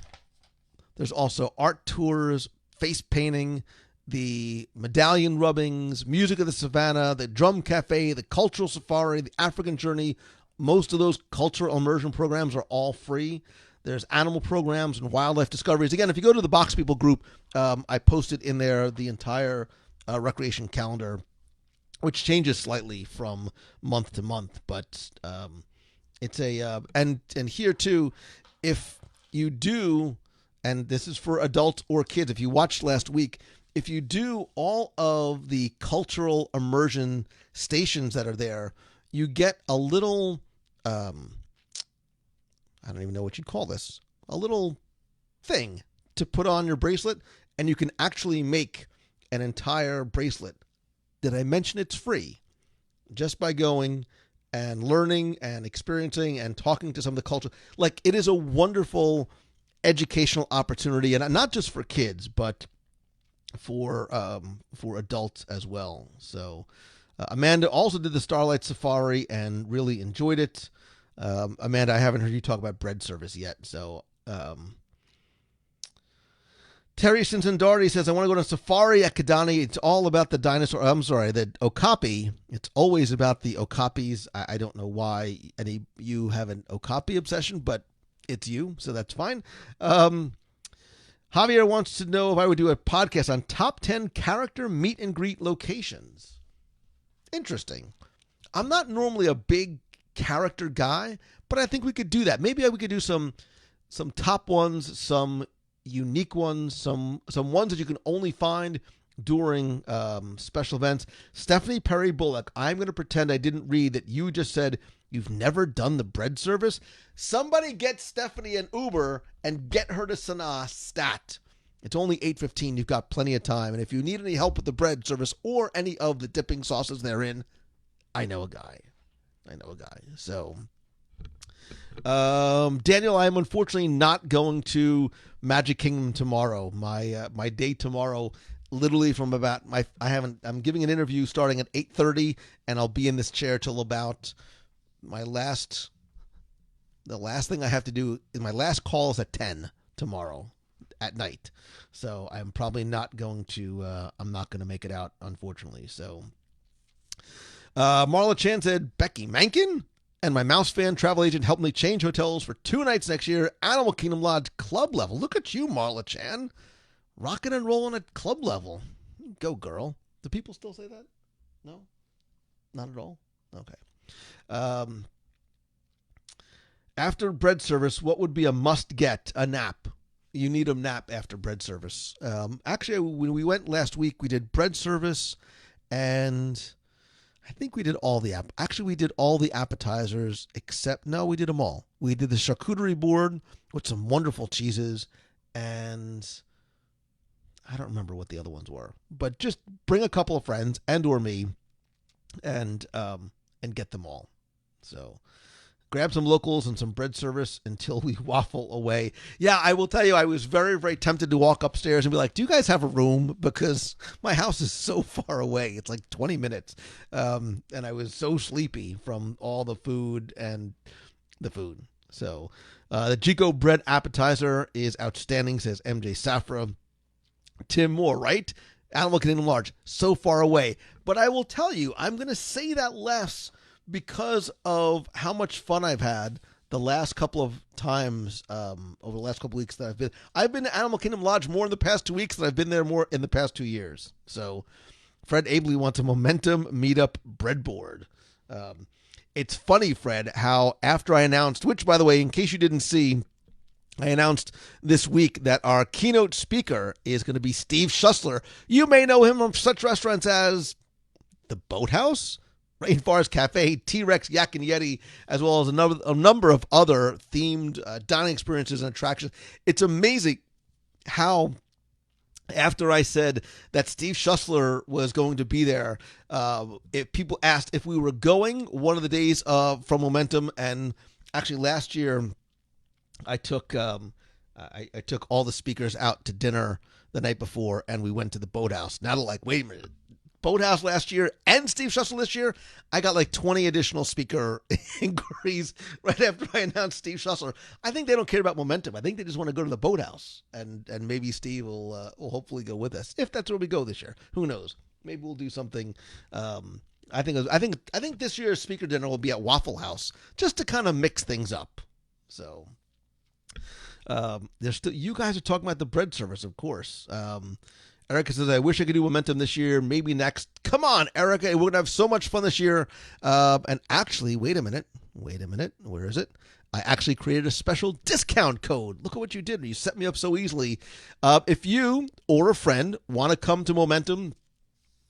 Speaker 1: There's also art tours, face painting, the medallion rubbings, music of the savannah, the drum cafe, the cultural safari, the African journey. Most of those cultural immersion programs are all free. There's animal programs and wildlife discoveries. Again, if you go to the Box People group, I posted in there the entire recreation calendar, which changes slightly from month to month, but it's a and here too, if you do, and this is for adults or kids, if you watched last week, if you do all of the cultural immersion stations that are there, you get a little I don't even know what you'd call this, a little thing to put on your bracelet, and you can actually make an entire bracelet. Did I mention it's free? Just by going and learning and experiencing and talking to some of the culture. Like, it is a wonderful educational opportunity, and not just for kids, but for adults as well. So Amanda also did the Starlight Safari and really enjoyed it. Amanda, I haven't heard you talk about bread service yet. So Terry Cincinnati says, I want to go to safari at Kidani. It's all about the dinosaur. I'm sorry, the okapi. It's always about the okapis. I don't know why any you have an okapi obsession, but it's you, so that's fine. Javier wants to know if I would do a podcast on top 10 character meet and greet locations. Interesting. I'm not normally a big character guy, but I think we could do that. Maybe we could do some top ones, some unique ones, some ones that you can only find during special events. Stephanie Perry Bullock, I'm going to pretend I didn't read that you just said you've never done the bread service. Somebody get Stephanie an Uber and get her to Sanaa stat. It's only 8:15. You've got plenty of time. And if you need any help with the bread service or any of the dipping sauces therein, I know a guy. So, Daniel, I am unfortunately not going to Magic Kingdom tomorrow. My day tomorrow, literally from about I'm giving an interview starting at 8:30, and I'll be in this chair till about the last thing I have to do is my last call is at 10 tomorrow at night. So I'm probably not going to I'm not going to make it out, unfortunately. So Marla Chan said, Becky Mankin and my mouse fan travel agent helped me change hotels for 2 nights next year. Animal Kingdom Lodge club level. Look at you, Marla Chan. Rocking and rolling at club level. Go, girl. Do people still say that? No? Not at all? Okay. After bread service, what would be a must-get? A nap. You need a nap after bread service. Actually, when we went last week, we did bread service, and I think we did all the we did all the appetizers we did them all. We did the charcuterie board with some wonderful cheeses, and I don't remember what the other ones were. But just bring a couple of friends and or me, and get them all. So grab some locals and some bread service until we waffle away. Yeah, I will tell you, I was very, very tempted to walk upstairs and be like, do you guys have a room? Because my house is so far away. It's like 20 minutes. And I was so sleepy from all the food and the food. So the Jiko bread appetizer is outstanding, says MJ Safra. Tim Moore, right? Animal Kingdom Large, so far away. But I will tell you, I'm going to say that less because of how much fun I've had the last couple of times over the last couple of weeks that I've been to Animal Kingdom Lodge more in the past 2 weeks than I've been there more in the past 2 years. So Fred Abley wants a Momentum Meetup breadboard. It's funny, Fred, how after I announced, which, by the way, in case you didn't see, I announced this week that our keynote speaker is going to be Steve Schussler. You may know him from such restaurants as the Boathouse, Rainforest Cafe, T-Rex, Yak and Yeti, as well as a number of other themed dining experiences and attractions. It's amazing how, after I said that Steve Schussler was going to be there, if people asked if we were going one of the days from Momentum, and actually last year I took I took all the speakers out to dinner the night before, and we went to the Boathouse. Now they're like, wait a minute. Boathouse last year and Steve Schussler this year, I got like 20 additional speaker inquiries right after I announced Steve Schussler. I think they don't care about Momentum. I think they just want to go to the Boathouse, and maybe Steve will hopefully go with us if that's where we go this year. Who knows? Maybe we'll do something. I think this year's speaker dinner will be at Waffle House just to kind of mix things up. So there's still, you guys are talking about the bread service, of course. Erica says, I wish I could do Momentum this year, maybe next. Come on, Erica. We're going to have so much fun this year. And actually, wait a minute. Where is it? I actually created a special discount code. Look at what you did. You set me up so easily. If you or a friend want to come to Momentum,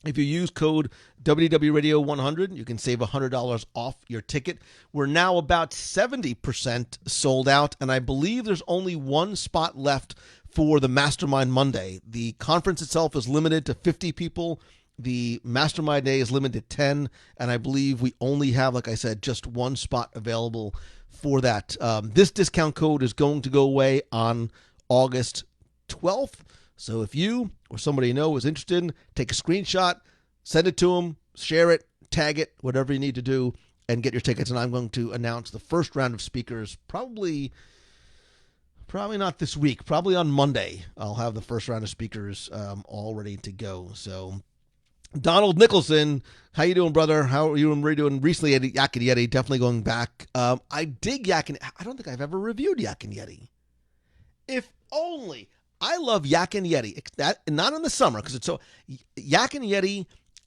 Speaker 1: if you use code WDW Radio 100, you can save $100 off your ticket. We're now about 70% sold out, and I believe there's only one spot left for the Mastermind Monday. The conference itself is limited to 50 people. The Mastermind Day is limited to 10, and I believe we only have, like I said, just one spot available for that. This discount code is going to go away on August 12th. So if you or somebody you know is interested, take a screenshot, send it to them, share it, tag it, whatever you need to do, and get your tickets. And I'm going to announce the first round of speakers probably not this week, probably on Monday. I'll have the first round of speakers all ready to go. So Donald Nicholson, how you doing, brother? How are you doing recently at Yak and Yeti? Definitely going back. I dig Yak and I don't think I've ever reviewed Yak and Yeti. If only. I love Yak and Yeti. That, not in the summer, because it's so Yak and Yeti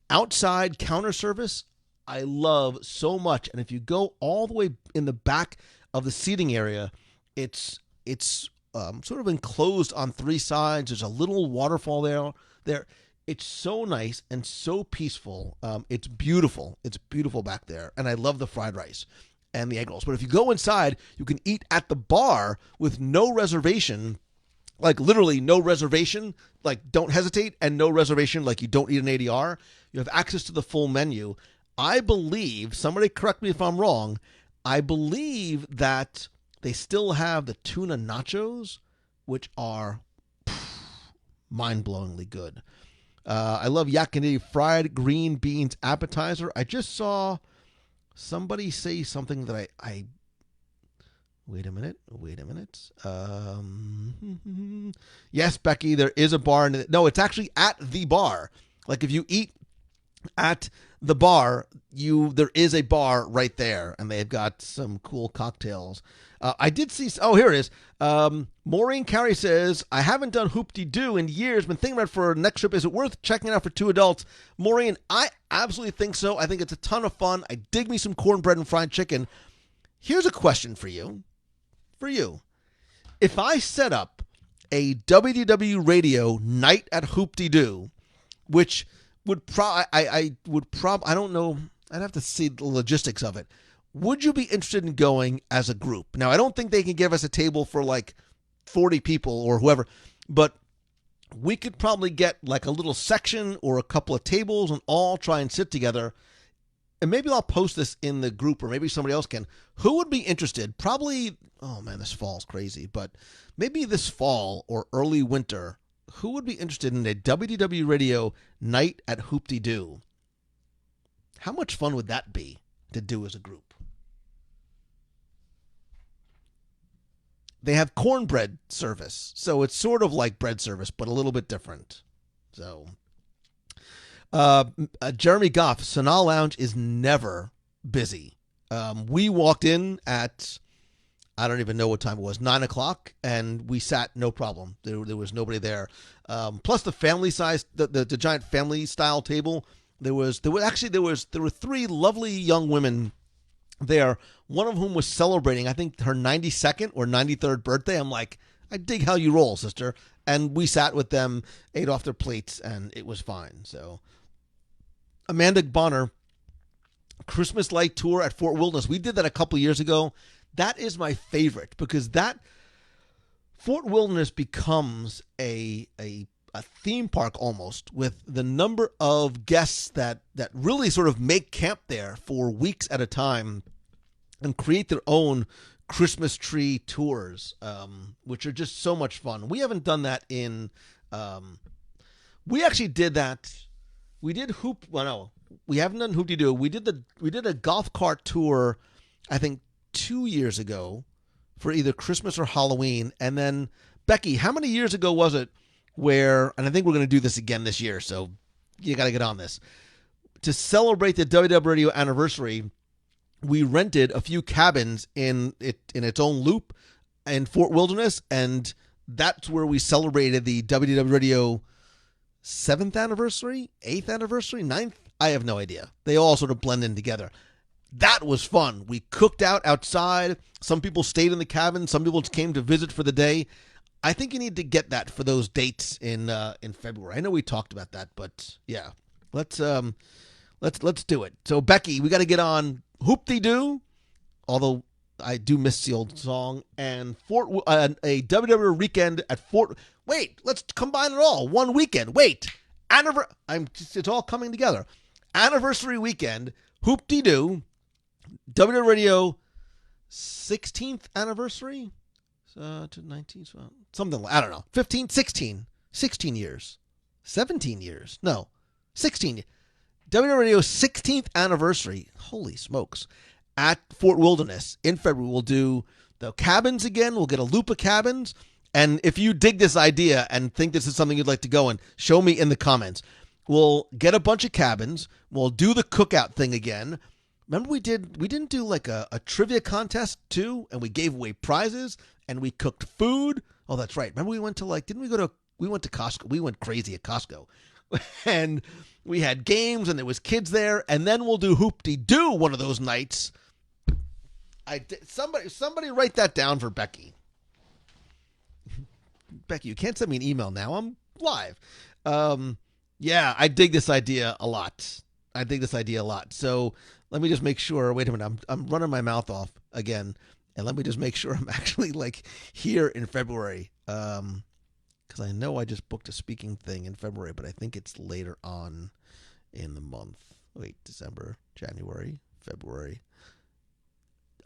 Speaker 1: outside counter service, I love so much. And if you go all the way in the back of the seating area, it's sort of enclosed on three sides. There's a little waterfall there. It's so nice and so peaceful. It's beautiful. It's beautiful back there. And I love the fried rice and the egg rolls. But if you go inside, you can eat at the bar with no reservation. Like literally no reservation, like don't hesitate, and no reservation, like you don't need an ADR. You have access to the full menu. I believe, somebody correct me if I'm wrong, I believe that they still have the tuna nachos, which are mind-blowingly good. I love Yak and Yeti fried green beans appetizer. I just saw somebody say something that I Wait a minute. Yes, Becky, there is a bar. No, it's actually at the bar. Like if you eat at the bar, there is a bar right there, and they've got some cool cocktails. I did see. Oh, here it is. Maureen Carey says, I haven't done Hoop-de-Doo in years. Been thinking about it for next trip. Is it worth checking out for two adults? Maureen, I absolutely think so. I think it's a ton of fun. I dig me some cornbread and fried chicken. Here's a question for you. If I set up a WDW Radio night at Hoop-de-Doo, which would I don't know, I'd have to see the logistics of it. Would you be interested in going as a group? Now, I don't think they can give us a table for like 40 people or whoever, but we could probably get like a little section or a couple of tables and all try and sit together. And maybe I'll post this in the group, or maybe somebody else can. Who would be interested? Probably, oh man, this fall's crazy, but maybe this fall or early winter, who would be interested in a WDW Radio night at Hoop-de-Doo? How much fun would that be to do as a group? They have cornbread service, so it's sort of like bread service, but a little bit different. So... Jeremy Goff, Sanaa Lounge is never busy. We walked in at, I don't even know what time it was, 9 o'clock, and we sat no problem. There was nobody there. Plus the family size, the giant family style table. There were three lovely young women there. One of whom was celebrating, I think, her 92nd or 93rd birthday. I'm like, I dig how you roll, sister. And we sat with them, ate off their plates, and it was fine. So, Amanda Bonner, Christmas Light Tour at Fort Wilderness. We did that a couple years ago. That is my favorite because that Fort Wilderness becomes a theme park almost, with the number of guests that really sort of make camp there for weeks at a time and create their own Christmas tree tours, which are just so much fun. We haven't done that in. We actually did that. We did we haven't done Hoop-de-Doo. We did a golf cart tour, I think 2 years ago, for either Christmas or Halloween. And then, Becky, how many years ago was it where, and I think we're going to do this again this year, so you got to get on this, to celebrate the WDW Radio anniversary, we rented a few cabins in its own loop in Fort Wilderness, and that's where we celebrated the WDW Radio 7th anniversary, 8th anniversary, 9th? I have no idea. They all sort of blend in together. That was fun. We cooked out outside. Some people stayed in the cabin. Some people came to visit for the day. I think you need to get that for those dates in February. I know we talked about that, but yeah, let's do it. So Becky, we got to get on Hoop-de-Doo, although I do miss the old song, and a WW weekend at Fort. Wait, let's combine it all. One weekend. Wait, it's all coming together. Anniversary weekend, Hoop-de-Doo, WW Radio 16th anniversary. To 19, something, I don't know, 15, 16 years, 17 years, no, 16. WDW Radio 16th anniversary, holy smokes, at Fort Wilderness in February. We'll do the cabins again. We'll get a loop of cabins. And if you dig this idea and think this is something you'd like to go in, show me in the comments. We'll get a bunch of cabins. We'll do the cookout thing again. Remember we didn't do like a trivia contest too, and we gave away prizes, and we cooked food. Oh, that's right. Remember we went to we went to Costco. We went crazy at Costco. And we had games, and there was kids there, and then we'll do Hoop-de-Doo one of those nights. Somebody write that down for Becky. Becky, you can't send me an email now. I'm live. Yeah, I dig this idea a lot. So let me just make sure. Wait a minute. I'm running my mouth off again. And let me just make sure I'm actually like here in February. Because I know I just booked a speaking thing in February, but I think it's later on in the month. Wait, December, January, February.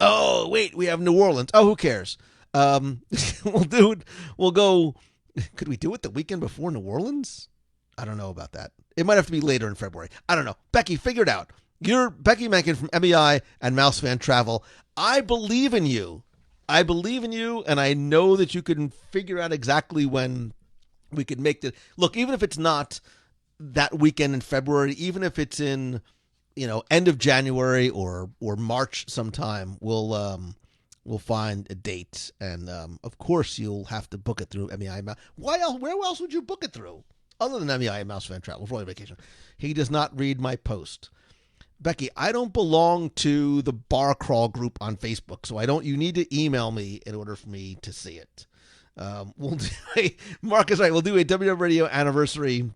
Speaker 1: Oh, wait, we have New Orleans. Oh, who cares? We'll do it. We'll go. Could we do it the weekend before New Orleans? I don't know about that. It might have to be later in February. I don't know. Becky, figure it out. You're Becky Menken from MEI and Mouse Fan Travel. I believe in you. And I know that you can figure out exactly when we could make the look. Even if it's not that weekend in February, even if it's in, end of January or March sometime, we'll find a date. And of course, you'll have to book it through MEI. Why else? Where else would you book it through other than MEI and Mouse Fan Travel for your vacation? He does not read my post. Becky, I don't belong to the bar crawl group on Facebook, so you need to email me in order for me to see it. Mark is right. We'll do a WW Radio anniversary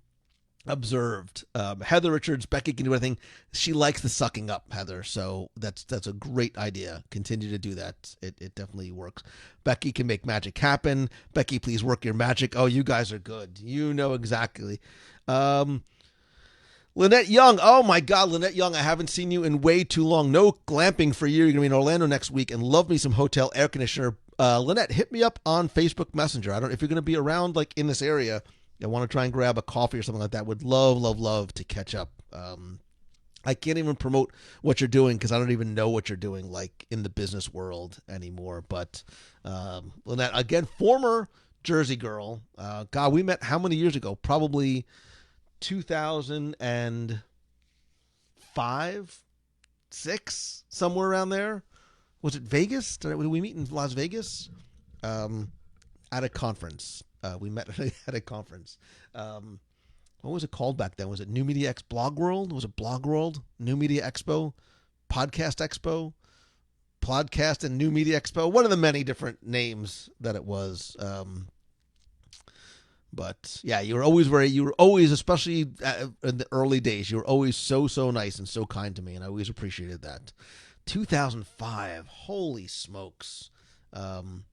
Speaker 1: observed. Heather Richards, Becky can do anything. She likes the sucking up, Heather, so that's a great idea. Continue to do that. It definitely works. Becky can make magic happen. Becky, please work your magic. Oh, you guys are good. You know exactly. Lynette Young. Oh, my God, Lynette Young. I haven't seen you in way too long. No glamping for you. You're going to be in Orlando next week and love me some hotel air conditioner. Lynette, hit me up on Facebook Messenger. I don't know if you're going to be around like in this area. I want to try and grab a coffee or something like that. Would love to catch up. I can't even promote what you're doing because I don't even know what you're doing like in the business world anymore. But Lynette, again, former Jersey girl. God, we met how many years ago? Probably 2005, 6, somewhere around there. Was it Vegas? Did we meet in Las Vegas? At a conference. We met at a conference. What was it called back then? Was it New Media X Blog World? Was it Blog World? New Media Expo? Podcast Expo? Podcast and New Media Expo? One of the many different names that it was. But yeah, you were always, especially in the early days, you were always so nice and so kind to me, and I always appreciated that. 2005, holy smokes. Well,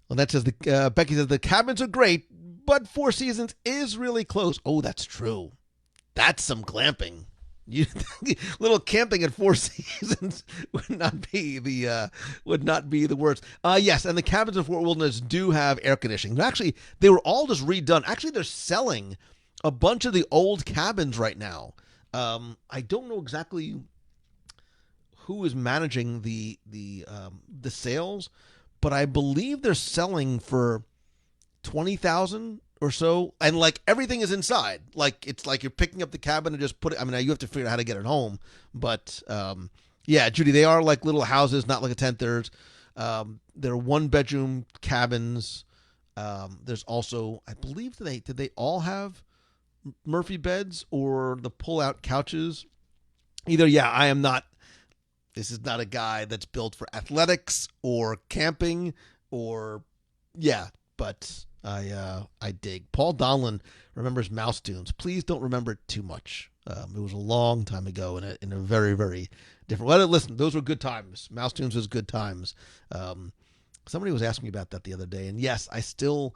Speaker 1: that says Becky says the cabins are great, but Four Seasons is really close. Oh, that's true. That's some glamping. Little camping at Four Seasons would not be the worst. Yes, and the cabins of Fort Wilderness do have air conditioning. Actually, they were all just redone. Actually, they're selling a bunch of the old cabins right now. I don't know exactly who is managing the sales, but I believe they're selling for $20,000 or so, and like everything is inside. Like it's like you're picking up the cabin and just put it. I mean, you have to figure out how to get it home, but yeah, Judy, they are like little houses, not like a tent. They're 1-bedroom cabins. There's also, I believe, did they all have Murphy beds or the pull-out couches? Either, yeah, I am not. This is not a guy that's built for athletics or camping or, yeah, but I dig. Paul Donlin remembers Mouse Tunes. Please don't remember it too much. It was a long time ago in a very, very different. Well, listen, those were good times. Mouse Tunes was good times. Somebody was asking me about that the other day, and yes, I still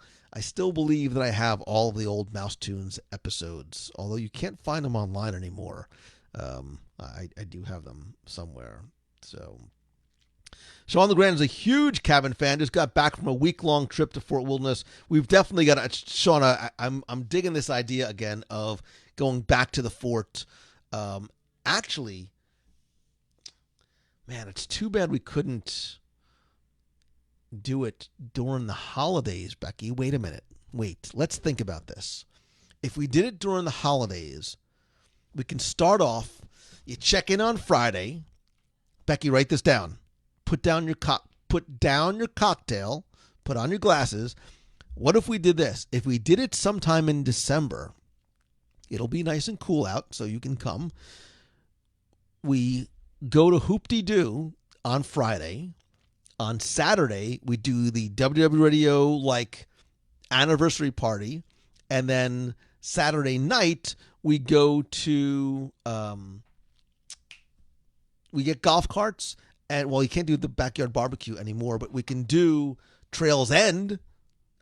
Speaker 1: believe that I have all of the old Mouse Tunes episodes, although you can't find them online anymore. I do have them somewhere. So Sean LeGrand is a huge cabin fan. Just got back from a week-long trip to Fort Wilderness. We've definitely got to, Sean, I'm digging this idea again of going back to the fort. Actually, man, it's too bad we couldn't do it during the holidays, Becky. Wait a minute. Wait, let's think about this. If we did it during the holidays, we can start off, you check in on Friday. Becky, write this down. Put down your cocktail, put on your glasses. What if we did this? If we did it sometime in December, it'll be nice and cool out, so you can come. We go to Hoop-de-Doo on Friday. On Saturday, we do the WDW Radio anniversary party, and then Saturday night we go to we get golf carts. And well, you can't do the backyard barbecue anymore, but we can do Trails End.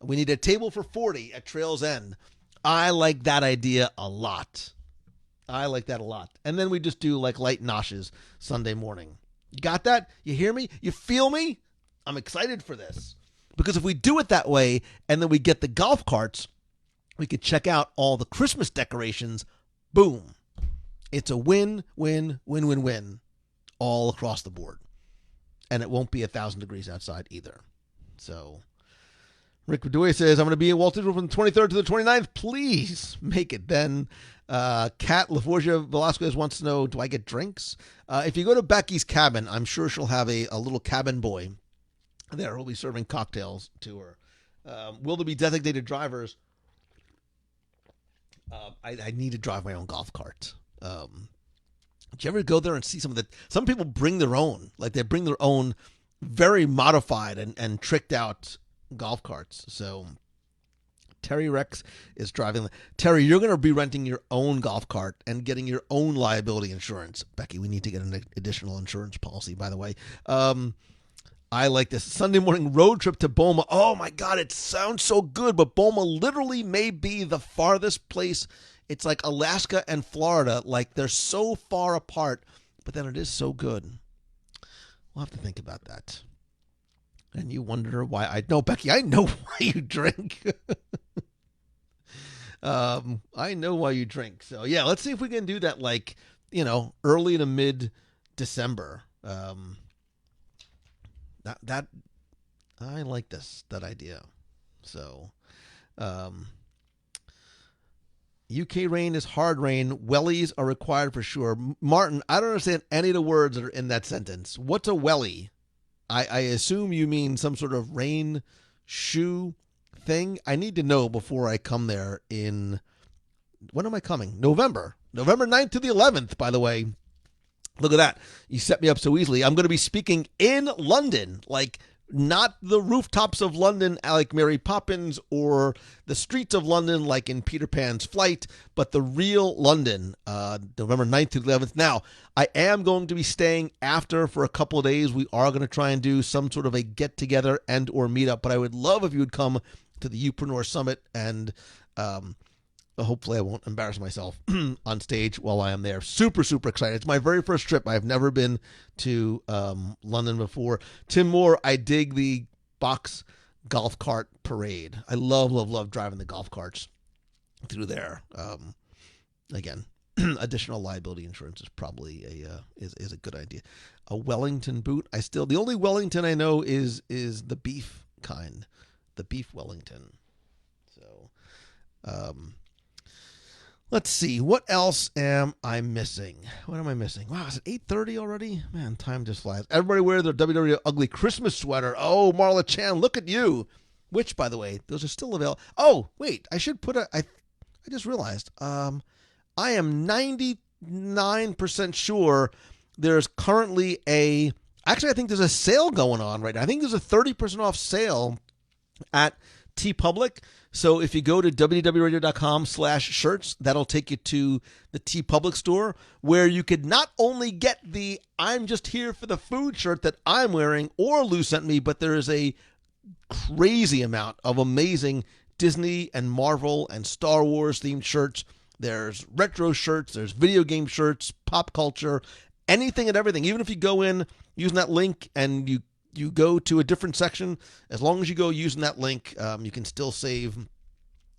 Speaker 1: We need a table for 40 at Trails End. I like that idea a lot. And then we just do light noshes Sunday morning. You got that? You hear me? You feel me? I'm excited for this. Because if we do it that way and then we get the golf carts, we could check out all the Christmas decorations. Boom. It's a win, win, win, win, win all across the board. And it won't be 1,000 degrees outside either. So, Rick Bedoya says, I'm going to be in Walt Disney World from the 23rd to the 29th. Please make it then. Kat LaForgia Velasquez wants to know, do I get drinks? If you go to Becky's cabin, I'm sure she'll have a little cabin boy there who'll be serving cocktails to her. Will there be designated drivers? I need to drive my own golf cart. Did you ever go there and see some people bring their own, they bring their own very modified and tricked out golf carts. So Terry Rex is driving. Terry, you're going to be renting your own golf cart and getting your own liability insurance. Becky, we need to get an additional insurance policy, by the way. I like this. Sunday morning road trip to Boma. Oh my God, it sounds so good, but Boma literally may be the farthest place. It's like Alaska and Florida. They're so far apart, but then it is so good. We'll have to think about that. And you wonder why Becky, I know why you drink. I know why you drink. So yeah, let's see if we can do that early to mid-December. That I like that idea. So UK rain is hard rain. Wellies are required for sure. Martin, I don't understand any of the words that are in that sentence. What's a welly? I assume you mean some sort of rain shoe thing. I need to know before I come there in... When am I coming? November 9th to the 11th, by the way. Look at that. You set me up so easily. I'm going to be speaking in London, like not the rooftops of London like Mary Poppins or the streets of London like in Peter Pan's Flight, but the real London, November 9th to the 11th. Now, I am going to be staying after for a couple of days. We are going to try and do some sort of a get-together and or meetup, but I would love if you would come to the Upreneur Summit, and hopefully I won't embarrass myself on stage while I am there. Super, super excited. It's my very first trip. I've never been to London before. Tim Moore, I dig the box golf cart parade. I love, love, love driving the golf carts through there. Again, additional liability insurance is probably is a good idea. A Wellington boot. The only Wellington I know is the beef kind. The beef Wellington. So, let's see. What else am I missing? What am I missing? Wow, is it 8:30 already? Man, time just flies. Everybody wear their WDW ugly Christmas sweater. Oh, Marla Chan, look at you. Which, by the way, those are still available. Oh, wait, I should put I just realized. I am 99% sure there's currently actually, I think there's a sale going on right now. I think there's a 30% off sale at TeePublic. So if you go to wdwradio.com/shirts, that'll take you to the TeePublic store, where you could not only get the I'm just here for the food shirt that I'm wearing or Lou sent me, but there is a crazy amount of amazing Disney and Marvel and Star Wars themed shirts. There's retro shirts, there's video game shirts, pop culture, anything and everything. Even if you go in using that link and you go to a different section, as long as you go using that link, you can still save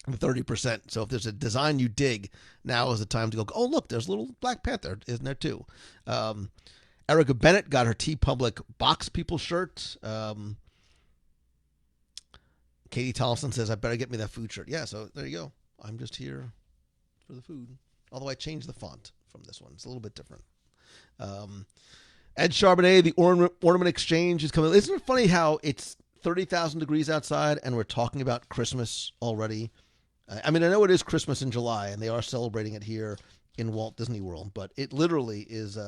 Speaker 1: the 30%. So if there's a design you dig, now is the time to go, oh, look, there's a little Black Panther, isn't there too? Erica Bennett got her TeePublic Box People shirt. Katie Tollison says, I better get me that food shirt. Yeah, so there you go. I'm just here for the food. Although I changed the font from this one. It's a little bit different. Ed Charbonnet, the Ornament Exchange is coming. Isn't it funny how it's 30,000 degrees outside and we're talking about Christmas already? I mean, I know it is Christmas in July and they are celebrating it here in Walt Disney World, but it literally is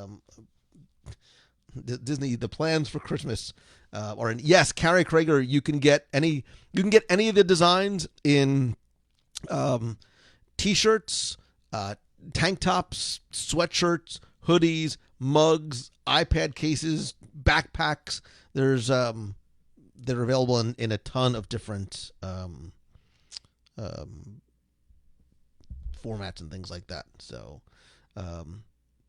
Speaker 1: Disney. The plans for Christmas are in. Yes, Carrie Krager. You can get any of the designs in t-shirts, tank tops, sweatshirts, hoodies, mugs, iPad cases, backpacks. They're available in a ton of different formats and things like that. So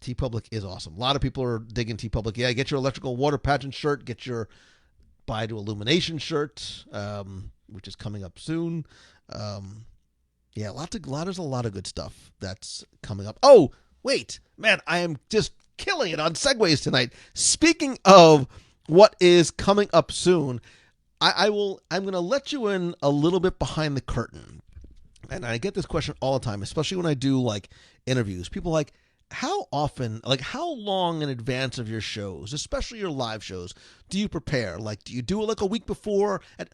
Speaker 1: TeePublic is awesome. A lot of people are digging TeePublic. Yeah, get your electrical water pageant shirt. Get your Buy to Illumination shirt, which is coming up soon. Yeah, there's a lot of good stuff that's coming up. Oh, wait, man, I am just killing it on segues tonight. Speaking of what is coming up soon, I'm going to let you in a little bit behind the curtain. And I get this question all the time, especially when I do like interviews. People are like, how often, like how long in advance of your shows, especially your live shows, do you prepare? Like, do you do it like a week before? And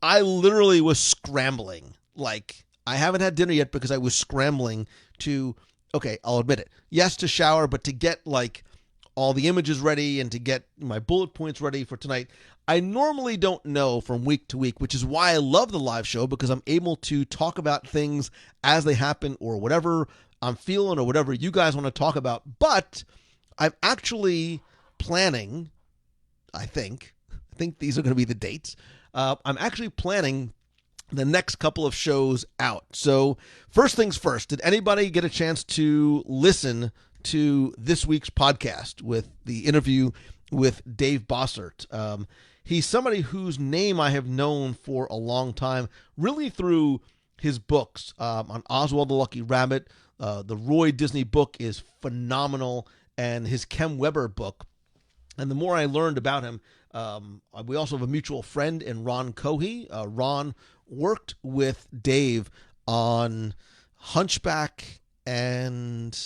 Speaker 1: I literally was scrambling. Like, I haven't had dinner yet because I was scrambling to, okay, I'll admit it. Yes, to shower, but to get like all the images ready and to get my bullet points ready for tonight. I normally don't know from week to week, which is why I love the live show, because I'm able to talk about things as they happen or whatever I'm feeling or whatever you guys want to talk about. But I'm actually planning, I think these are going to be the dates. I'm actually planning the next couple of shows out. So first things first, did anybody get a chance to listen to this week's podcast with the interview with Dave Bossert? He's somebody whose name I have known for a long time, really through his books on Oswald the Lucky Rabbit. The Roy Disney book is phenomenal, and his Kem Weber book. And the more I learned about him, we also have a mutual friend in Ron Cohey. Ron worked with Dave on Hunchback, and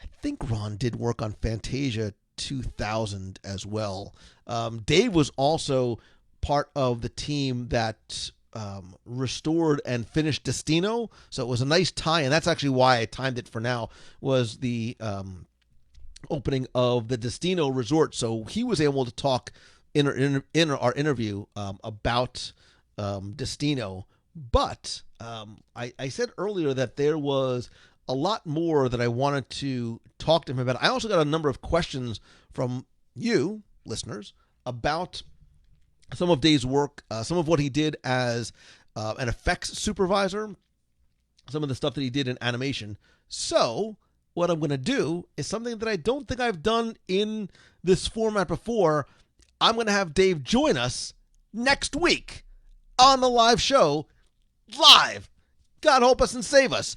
Speaker 1: I think Ron did work on Fantasia 2000 as well. Dave was also part of the team that restored and finished Destino, so it was a nice tie, and that's actually why I timed it for now, was the opening of the Destino Resort, so he was able to talk in our interview about Destino. But I said earlier that there was a lot more that I wanted to talk to him about. I also got a number of questions from you, listeners, about some of Dave's work, some of what he did as an effects supervisor, some of the stuff that he did in animation. So what I'm going to do is something that I don't think I've done in this format before. I'm going to have Dave join us next week on the live show, live. God help us and save us.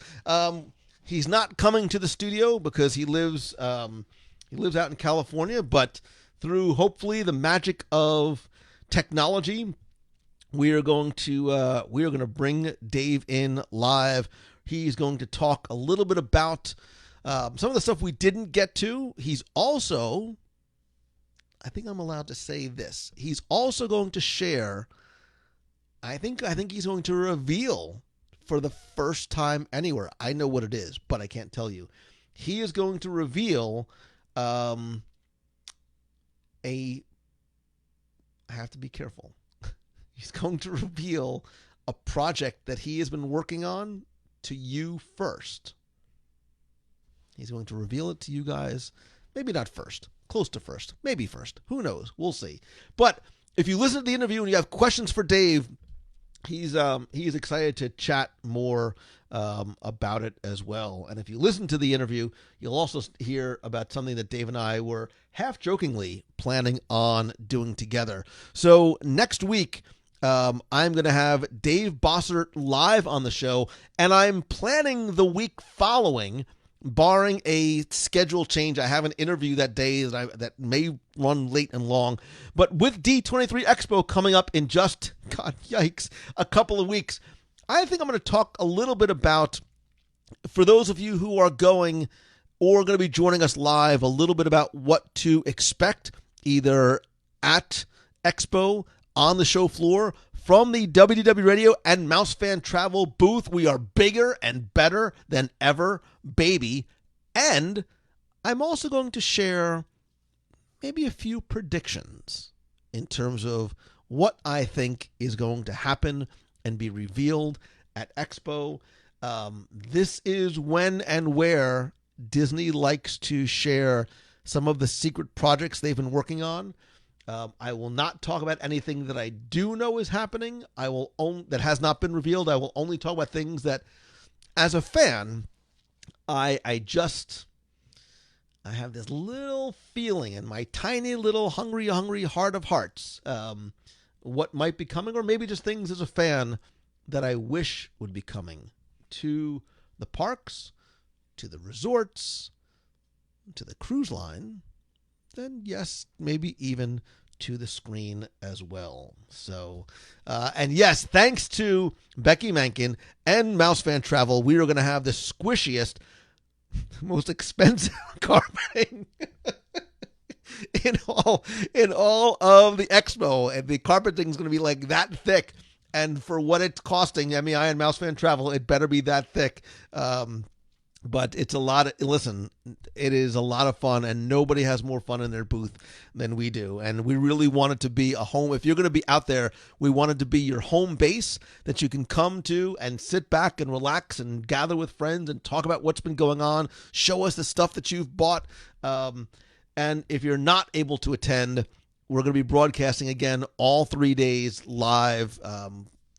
Speaker 1: He's not coming to the studio because he lives out in California, but through hopefully the magic of technology, we are going to bring Dave in live. He's going to talk a little bit about some of the stuff we didn't get to. He's also, I think I'm allowed to say this, he's also going to share, I think he's going to reveal for the first time anywhere. I know what it is, but I can't tell you. He is going to reveal I have to be careful. He's going to reveal a project that he has been working on to you first. He's going to reveal it to you guys. Maybe not first. Close to first. Maybe first. Who knows? We'll see. But if you listen to the interview and you have questions for Dave, he's excited to chat more about it as well. And if you listen to the interview, you'll also hear about something that Dave and I were half-jokingly planning on doing together. So next week, I'm going to have Dave Bossert live on the show, and I'm planning the week following, barring a schedule change. I have an interview that day that may run late and long, but with D23 Expo coming up in just, God, yikes, a couple of weeks, I think I'm going to talk a little bit about, for those of you who are going or going to be joining us live, a little bit about what to expect either at Expo, on the show floor, from the WDW Radio and Mouse Fan Travel booth. We are bigger and better than ever, baby. And I'm also going to share maybe a few predictions in terms of what I think is going to happen and be revealed at Expo. This is when and where Disney likes to share some of the secret projects they've been working on. I will not talk about anything that I do know is happening. That has not been revealed. I will only talk about things that, as a fan, I have this little feeling in my tiny little hungry heart of hearts, what might be coming, or maybe just things as a fan that I wish would be coming to the parks, to the resorts, to the cruise line, and yes, maybe even to the screen as well. So, and yes, thanks to Becky Mankin and Mouse Fan Travel, we are going to have the squishiest, most expensive carpeting in all of the expo, and the carpeting is going to be like that thick. And for what it's costing, MEI and Mouse Fan Travel, it better be that thick. But it's a lot of, listen, it is a lot of fun, and nobody has more fun in their booth than we do. And we really want it to be a home. If you're going to be out there, we want it to be your home base that you can come to and sit back and relax and gather with friends and talk about what's been going on. Show us the stuff that you've bought. And if you're not able to attend, we're going to be broadcasting again all 3 days live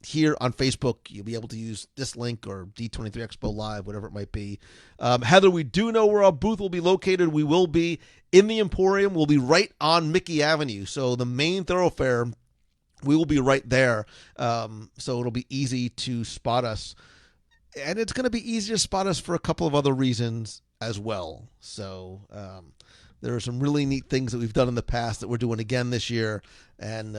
Speaker 1: here on Facebook. You'll be able to use this link or D23 Expo Live, whatever it might be. Heather, we do know where our booth will be located. We will be in the Emporium. We'll be right on Mickey Avenue. So the main thoroughfare, we will be right there. So it'll be easy to spot us. And it's going to be easier to spot us for a couple of other reasons as well. So there are some really neat things that we've done in the past that we're doing again this year. And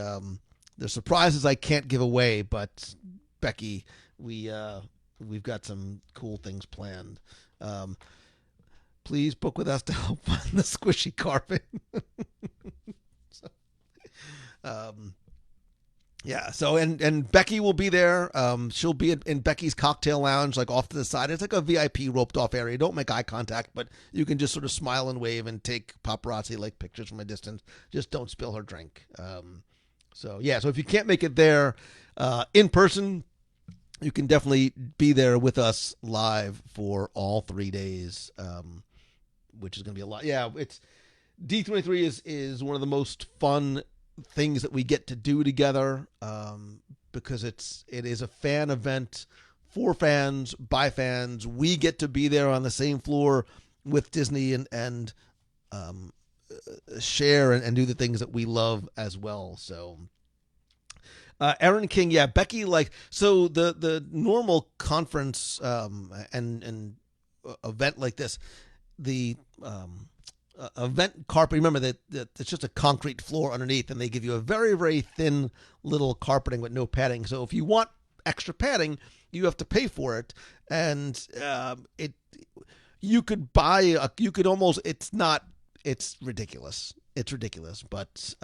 Speaker 1: there's surprises I can't give away, but Becky, we we've got some cool things planned. Please book with us to help find the squishy carpet. So, yeah. So and Becky will be there. She'll be in Becky's cocktail lounge, like off to the side. It's like a VIP roped off area. Don't make eye contact, but you can just sort of smile and wave and take paparazzi like pictures from a distance. Just don't spill her drink. So if you can't make it there in person, you can definitely be there with us live for all 3 days, which is going to be a lot. Yeah, it's D23 is one of the most fun things that we get to do together, because it is a fan event for fans by fans. We get to be there on the same floor with Disney and share and do the things that we love as well. So Aaron King, yeah, Becky, so the normal conference and event like this, the event carpet, remember that it's just a concrete floor underneath, and they give you a very, very thin little carpeting with no padding. So if you want extra padding, you have to pay for it. And you could it's ridiculous. It's ridiculous. But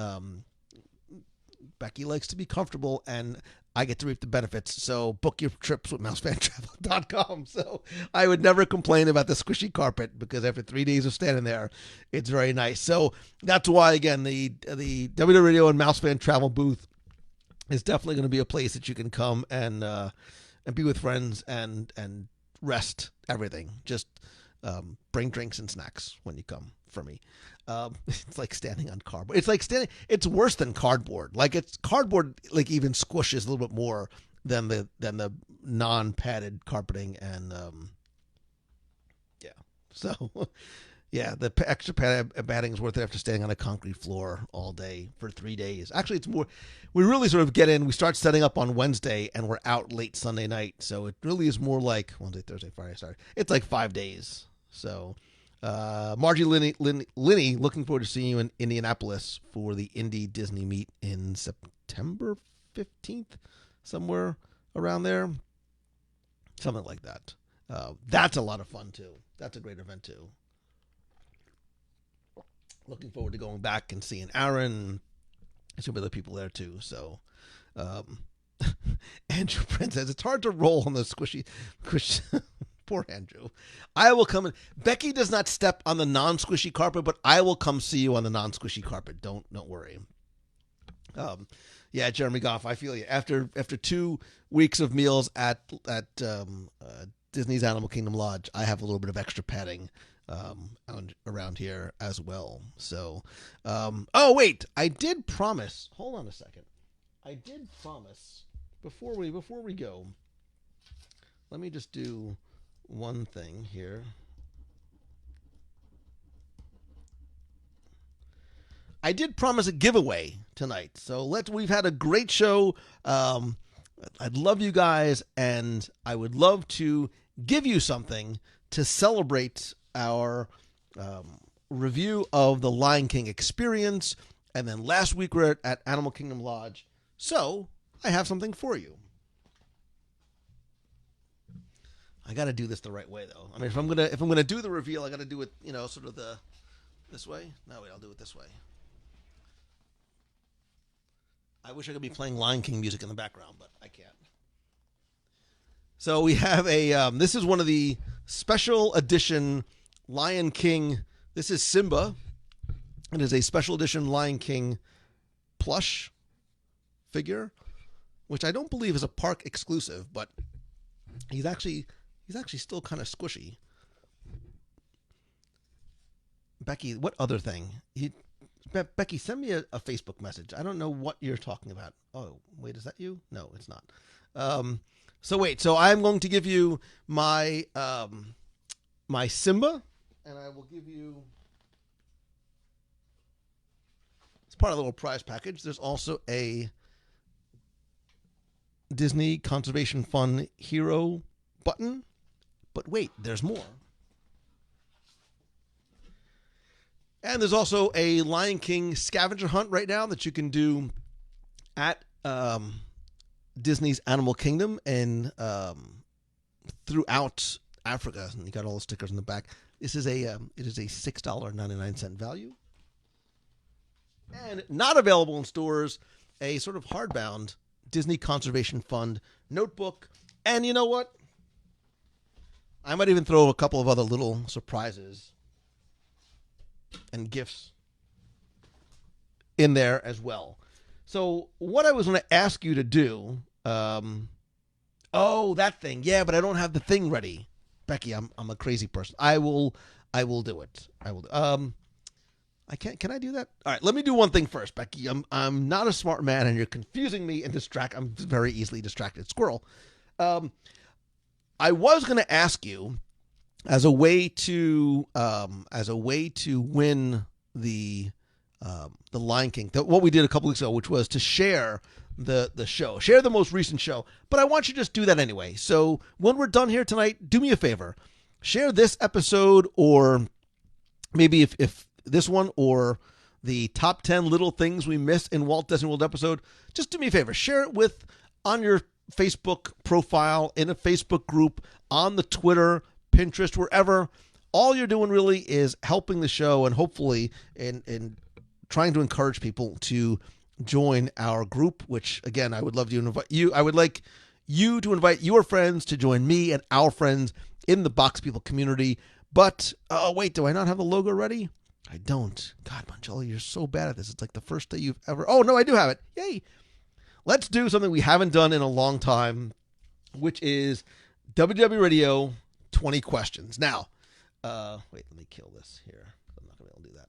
Speaker 1: Becky likes to be comfortable, and I get to reap the benefits. So book your trips with mousefantravel.com. So I would never complain about the squishy carpet, because after 3 days of standing there, it's very nice. So that's why, again, the WDW Radio and Mousefan Travel booth is definitely going to be a place that you can come and be with friends and rest everything. Just bring drinks and snacks when you come for me. It's like standing on cardboard. It's worse than cardboard. Like, it's cardboard, like, even squishes a little bit more than the non-padded carpeting. And so yeah, the extra padding is worth it after standing on a concrete floor all day for 3 days. Actually, it's more, we really sort of get in, we start setting up on Wednesday and we're out late Sunday night. So it really is more like Wednesday, Thursday, Friday, Saturday. It's like 5 days. So Margie Linney, looking forward to seeing you in Indianapolis for the Indy Disney meet in September 15th, somewhere around there. Something like that. That's a lot of fun, too. That's a great event, too. Looking forward to going back and seeing Aaron and some other people there, too. So, Andrew Prince says, it's hard to roll on the squishy. Poor Andrew. I will come in. Becky does not step on the non-squishy carpet, but I will come see you on the non-squishy carpet. Don't worry. Yeah, Jeremy Goff, I feel you. After 2 weeks of meals at Disney's Animal Kingdom Lodge, I have a little bit of extra padding around here as well. So, oh wait, I did promise. Hold on a second. I did promise before we go. Let me just do one thing here. I did promise a giveaway tonight. So we've had a great show. I'd love you guys, and I would love to give you something to celebrate our review of the Lion King experience. And then last week we were at Animal Kingdom Lodge. So I have something for you. I got to do this the right way, though. I mean, if I'm gonna do the reveal, I got to do it, sort of this way. No, wait, I'll do it this way. I wish I could be playing Lion King music in the background, but I can't. So we have this is one of the special edition Lion King. This is Simba. It is a special edition Lion King plush figure, which I don't believe is a park exclusive, but he's actually still kind of squishy. Becky, what other thing? Becky, send me a Facebook message. I don't know what you're talking about. Oh, wait, is that you? No, it's not. So I'm going to give you my my Simba, and I will give you, it's part of the little prize package. There's also a Disney Conservation Fund Hero button. But wait, there's more. And there's also a Lion King scavenger hunt right now that you can do at Disney's Animal Kingdom in throughout Africa. And you got all the stickers in the back. This is it is a $6.99 value. And not available in stores, a sort of hardbound Disney Conservation Fund notebook. And you know what? I might even throw a couple of other little surprises and gifts in there as well. So what I was going to ask you to do, that thing. Yeah, but I don't have the thing ready. Becky, I'm a crazy person. I will do it. I can't. Can I do that? All right, let me do one thing first, Becky. I'm not a smart man, and you're confusing me and I'm very easily distracted. Squirrel. I was going to ask you as a way to win the Lion King, what we did a couple weeks ago, which was to share the show, share the most recent show. But I want you to just do that anyway. So when we're done here tonight, do me a favor, share this episode, or maybe if this one, or the top 10 little things we missed in Walt Disney World episode. Just do me a favor, share it on your Facebook profile, in a Facebook group, on the Twitter, Pinterest, wherever. All you're doing really is helping the show, and hopefully in trying to encourage people to join our group, which again, I would love to invite you. I would like you to invite your friends to join me and our friends in the Box People community. But, wait, do I not have the logo ready? I don't. God, Mangello, you're so bad at this. It's like the first day you've ever... Oh, no, I do have it. Yay. Let's do something we haven't done in a long time, which is WDW Radio 20 questions. Now, wait, let me kill this here. I'm not going to be able to do that.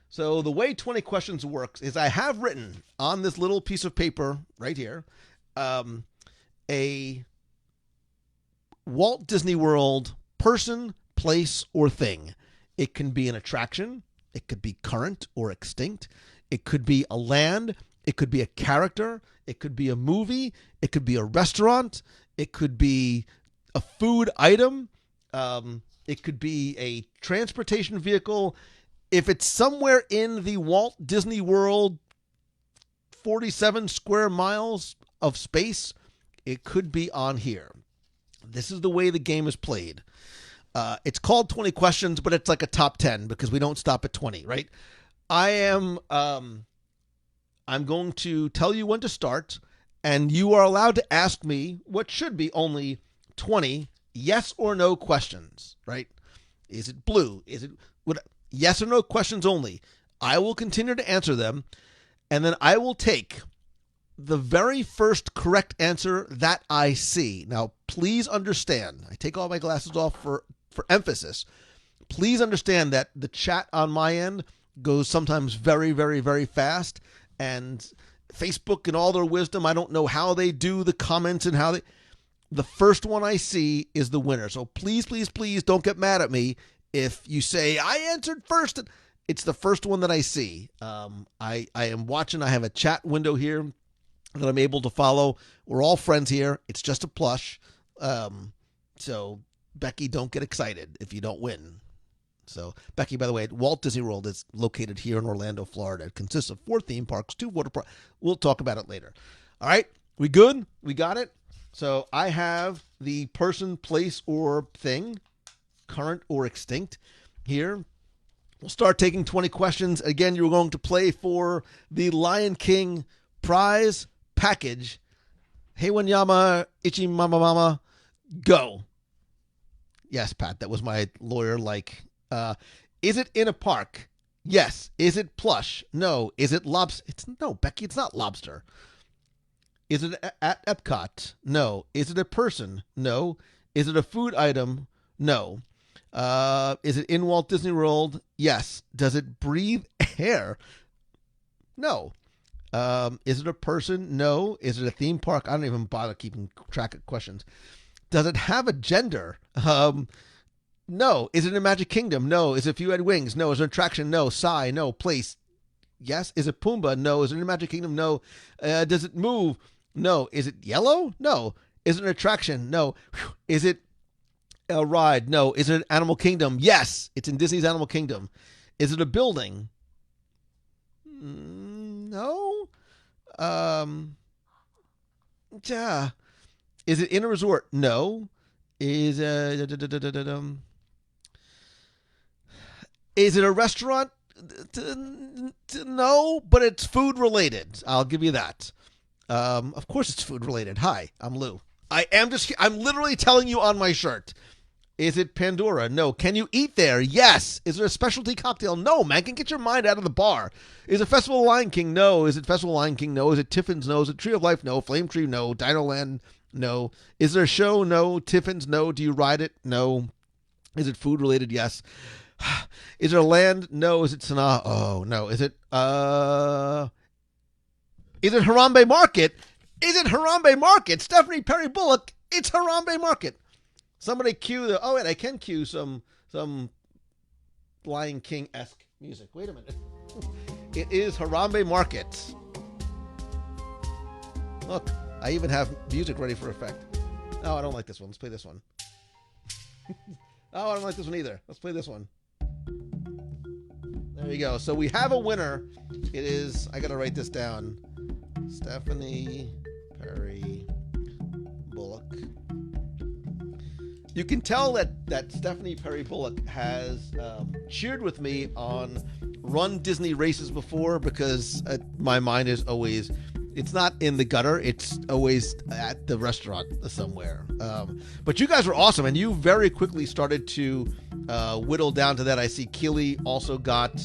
Speaker 1: So the way 20 questions works is I have written on this little piece of paper right here a Walt Disney World person, place, or thing. It can be an attraction. It could be current or extinct. It could be a land. It could be a character. It could be a movie. It could be a restaurant. It could be a food item. It could be a transportation vehicle. If it's somewhere in the Walt Disney World 47 square miles of space, it could be on here. This is the way the game is played. It's called 20 questions, but it's like a top 10 because we don't stop at 20, right? I'm going to tell you when to start, and you are allowed to ask me what should be only 20 yes or no questions, right? Is it blue? Is it what? Yes or no questions only. I will continue to answer them, and then I will take the very first correct answer that I see. Now, please understand, I take all my glasses off for emphasis. Please understand that the chat on my end goes sometimes very, very, very fast, and Facebook and all their wisdom, I don't know how they do the comments and how the first one I see is the winner. So please, please, please don't get mad at me if you say I answered first. It's the first one that I see. I am watching. I have a chat window here that I'm able to follow. We're all friends here. It's just a plush. So Becky, don't get excited if you don't win. So Becky, by the way, Walt Disney World is located here in Orlando, Florida. It consists of 4 theme parks, 2 water parks. We'll talk about it later. All right, we good? We got it? So I have the person, place, or thing, current or extinct, here. We'll start taking 20 questions. Again, you're going to play for the Lion King prize package. Hey, Wanyama, Ichi Mama Mama, go. Yes, Pat, that was my lawyer-like. Is it in a park? Yes. Is it plush? No. Is it lobster? No, Becky, it's not lobster. Is it at Epcot? No. Is it a person? No. Is it a food item? No. Is it in Walt Disney World? Yes. Does it breathe air? No. Is it a person? No. Is it a theme park? I don't even bother keeping track of questions. Does it have a gender? No. Is it a Magic Kingdom? No. Is it Few Had Wings? No. Is it an attraction? No. Sigh? No. Place? Yes. Is it Pumbaa? No. Is it a Magic Kingdom? No. Does it move? No. Is it yellow? No. Is it an attraction? No. Is it a ride? No. Is it Animal Kingdom? Yes. It's in Disney's Animal Kingdom. Is it a building? No. Yeah. Is it in a resort? No. Is it a restaurant? No, but it's food related. I'll give you that. Of course it's food related. Hi, I'm Lou. I'm literally telling you on my shirt. Is it Pandora? No. Can you eat there? Yes. Is there a specialty cocktail? No, man. Can get your mind out of the bar. Is it Festival of Lion King? No. Is it Festival of Lion King? No. Is it Tiffin's? No. Is it Tree of Life? No. Flame Tree? No. Dino Land? No. Is there a show? No. Tiffin's? No. Do you ride it? No. Is it food related? Yes. Is there a land? No. Is it Sanaa? Oh, no. Is it Harambe Market? Is it Harambe Market? Stephanie Perry Bullock. It's Harambe Market. Somebody cue the... Oh, wait, I can cue some Lion King-esque music. Wait a minute. It is Harambe Market. Look, I even have music ready for effect. Oh, I don't like this one. Let's play this one. Oh, I don't like this one either. Let's play this one. There you go. So we have a winner. It is... I got to write this down. Stephanie Perry Bullock. You can tell that Stephanie Perry Bullock has cheered with me on Run Disney races before, because my mind is always, it's not in the gutter, it's always at the restaurant somewhere. But you guys were awesome, and you very quickly started to whittle down to that. I see Keely also got,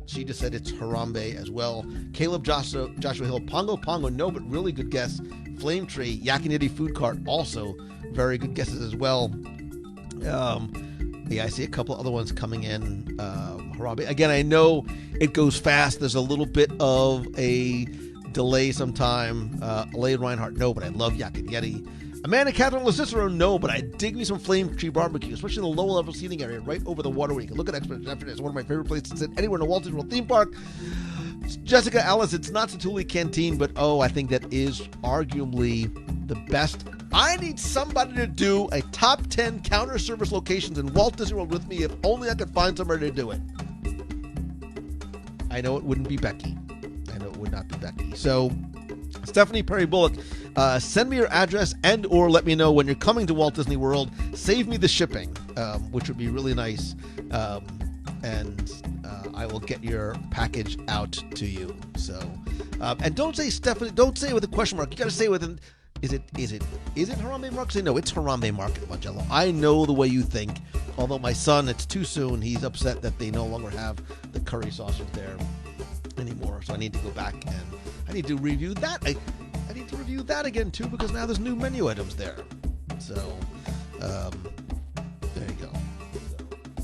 Speaker 1: she just said it's Harambe as well. Caleb Joshua Hill, Pongo, no, but really good guess. Flame Tree, Yakiniti Food Cart, also very good guesses as well. Yeah, I see a couple other ones coming in. Harambe. Again, I know it goes fast. There's a little bit of a delay sometime. Elaine Reinhardt, no, but I love Yak and Yeti. Amanda Catherine LaCicero, no, but I dig me some Flame Tree Barbecue, especially in the lower level seating area right over the water where you can look at Expedition After. It's one of my favorite places to sit anywhere in the Walt Disney World theme park. Jessica Ellis, it's not Satuli Canteen, but I think that is arguably the best. I need somebody to do a top 10 counter service locations in Walt Disney World with me, if only I could find somebody to do it. I know it wouldn't be Becky. I know it would not be Becky. So, Stephanie Perry Bullock, send me your address and or let me know when you're coming to Walt Disney World. Save me the shipping, which would be really nice. And I will get your package out to you. So, and don't say Stephanie. Don't say it with a question mark. You got to say it with an. Is it Harambe Market? Say no. It's Harambe Market, Mangello. I know the way you think. Although my son, it's too soon. He's upset that they no longer have the curry sausage there anymore. So I need to go back and I need to review that. I need to review that again too, because now there's new menu items there. So, there you go.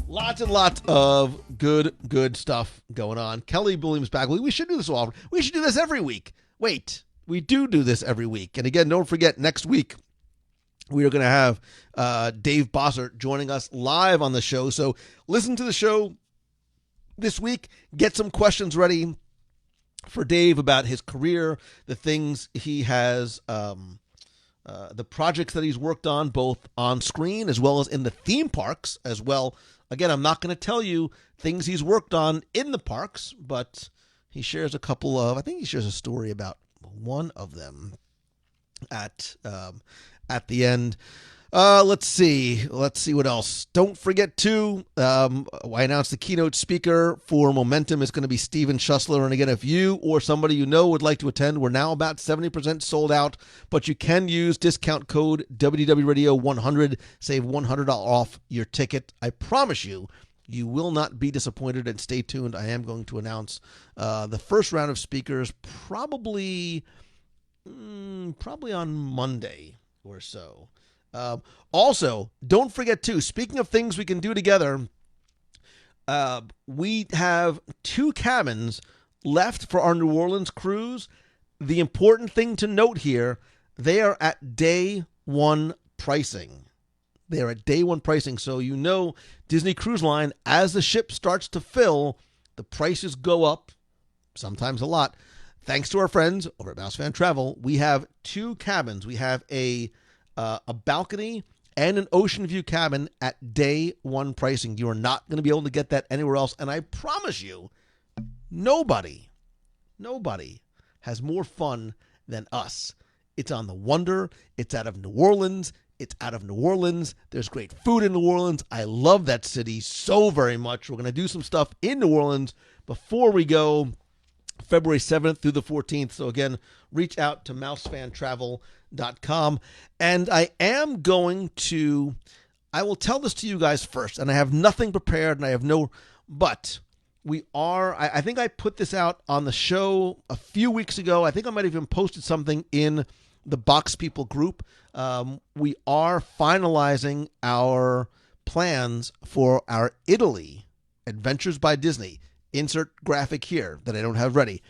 Speaker 1: Lots and lots of good stuff going on. Kelly Williams back. We should do this so often. We should do this every week. Wait, we do this every week. And again, don't forget, next week we are going to have Dave Bossert joining us live on the show. So listen to the show this week. Get some questions ready for Dave about his career, the things he has, the projects that he's worked on, both on screen as well as in the theme parks as well. Again, I'm not going to tell you things he's worked on in the parks, but he shares a couple of, I think he shares a story about one of them at the end. Let's see what else. Don't forget to, I announced the keynote speaker for Momentum is going to be Steven Schussler. And again, if you or somebody you know would like to attend, we're now about 70% sold out, but you can use discount code WDW Radio 100, save $100 off your ticket. I promise you, you will not be disappointed, and stay tuned. I am going to announce the first round of speakers probably on Monday or so. Also, don't forget too, speaking of things we can do together, we have 2 cabins left for our New Orleans cruise. The important thing to note here, they are at day 1 pricing. They are at day 1 pricing. So you know, Disney Cruise Line, as the ship starts to fill, the prices go up, sometimes a lot. Thanks to our friends over at Mouse Fan Travel, we have 2 cabins. We have a balcony and an ocean view cabin at day 1 pricing. You are not going to be able to get that anywhere else. And I promise you, nobody has more fun than us It's on the Wonder. It's out of New Orleans. It's out of New Orleans. There's great food in New Orleans. I love that city so very much. We're going to do some stuff in New Orleans before we go February 7th through the 14th. So again, reach out to mousefantravel.com. And I will tell this to you guys first, and I have nothing prepared, and but I think I put this out on the show a few weeks ago. I think I might have even posted something in the Box People group. We are finalizing our plans for our Italy Adventures by Disney. Insert graphic here that I don't have ready.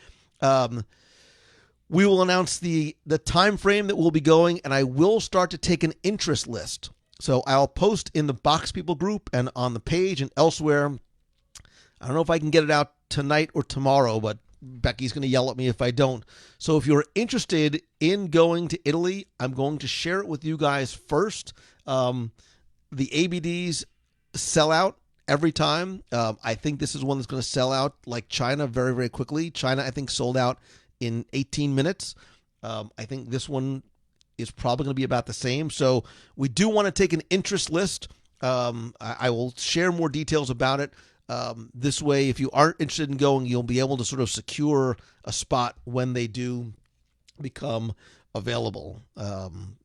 Speaker 1: We will announce the time frame that we'll be going, and I will start to take an interest list. So I'll post in the Box People group and on the page and elsewhere. I don't know if I can get it out tonight or tomorrow, but Becky's going to yell at me if I don't. So if you're interested in going to Italy, I'm going to share it with you guys first. The ABDs sell out every time. I think this is one that's going to sell out like China very, very quickly. China, I think, sold out in 18 minutes. I think this one is probably going to be about the same. So we do want to take an interest list. I will share more details about it. This way, if you aren't interested in going, you'll be able to sort of secure a spot when they do become available.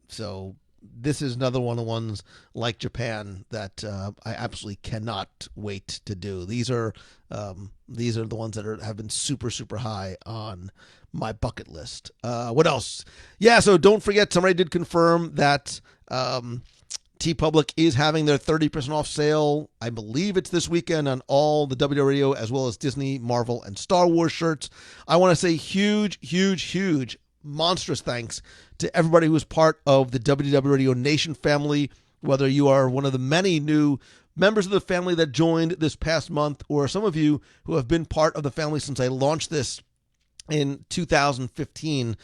Speaker 1: So this is another one of the ones like Japan that I absolutely cannot wait to do. These are the ones that have been super, super high on my bucket list. What else? Yeah, so don't forget, somebody did confirm that TeePublic is having their 30% off sale. I believe it's this weekend on all the WDW Radio as well as Disney, Marvel, and Star Wars shirts. I want to say huge, huge, huge, monstrous thanks to everybody who is part of the WDW Radio Nation family, whether you are one of the many new members of the family that joined this past month, or some of you who have been part of the family since I launched this in 2015.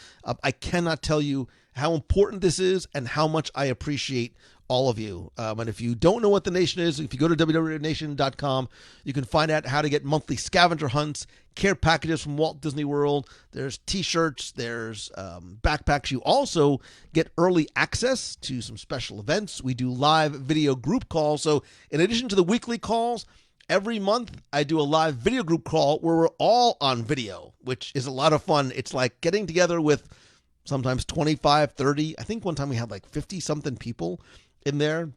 Speaker 1: I cannot tell you how important this is and how much I appreciate all of you. And if you don't know what the Nation is, if you go to WDWNation.com, you can find out how to get monthly scavenger hunts, care packages from Walt Disney World. There's t-shirts, there's backpacks. You also get early access to some special events. We do live video group calls. So in addition to the weekly calls, every month I do a live video group call where we're all on video, which is a lot of fun. It's like getting together with sometimes 25, 30. I think one time we had like 50 something people in there.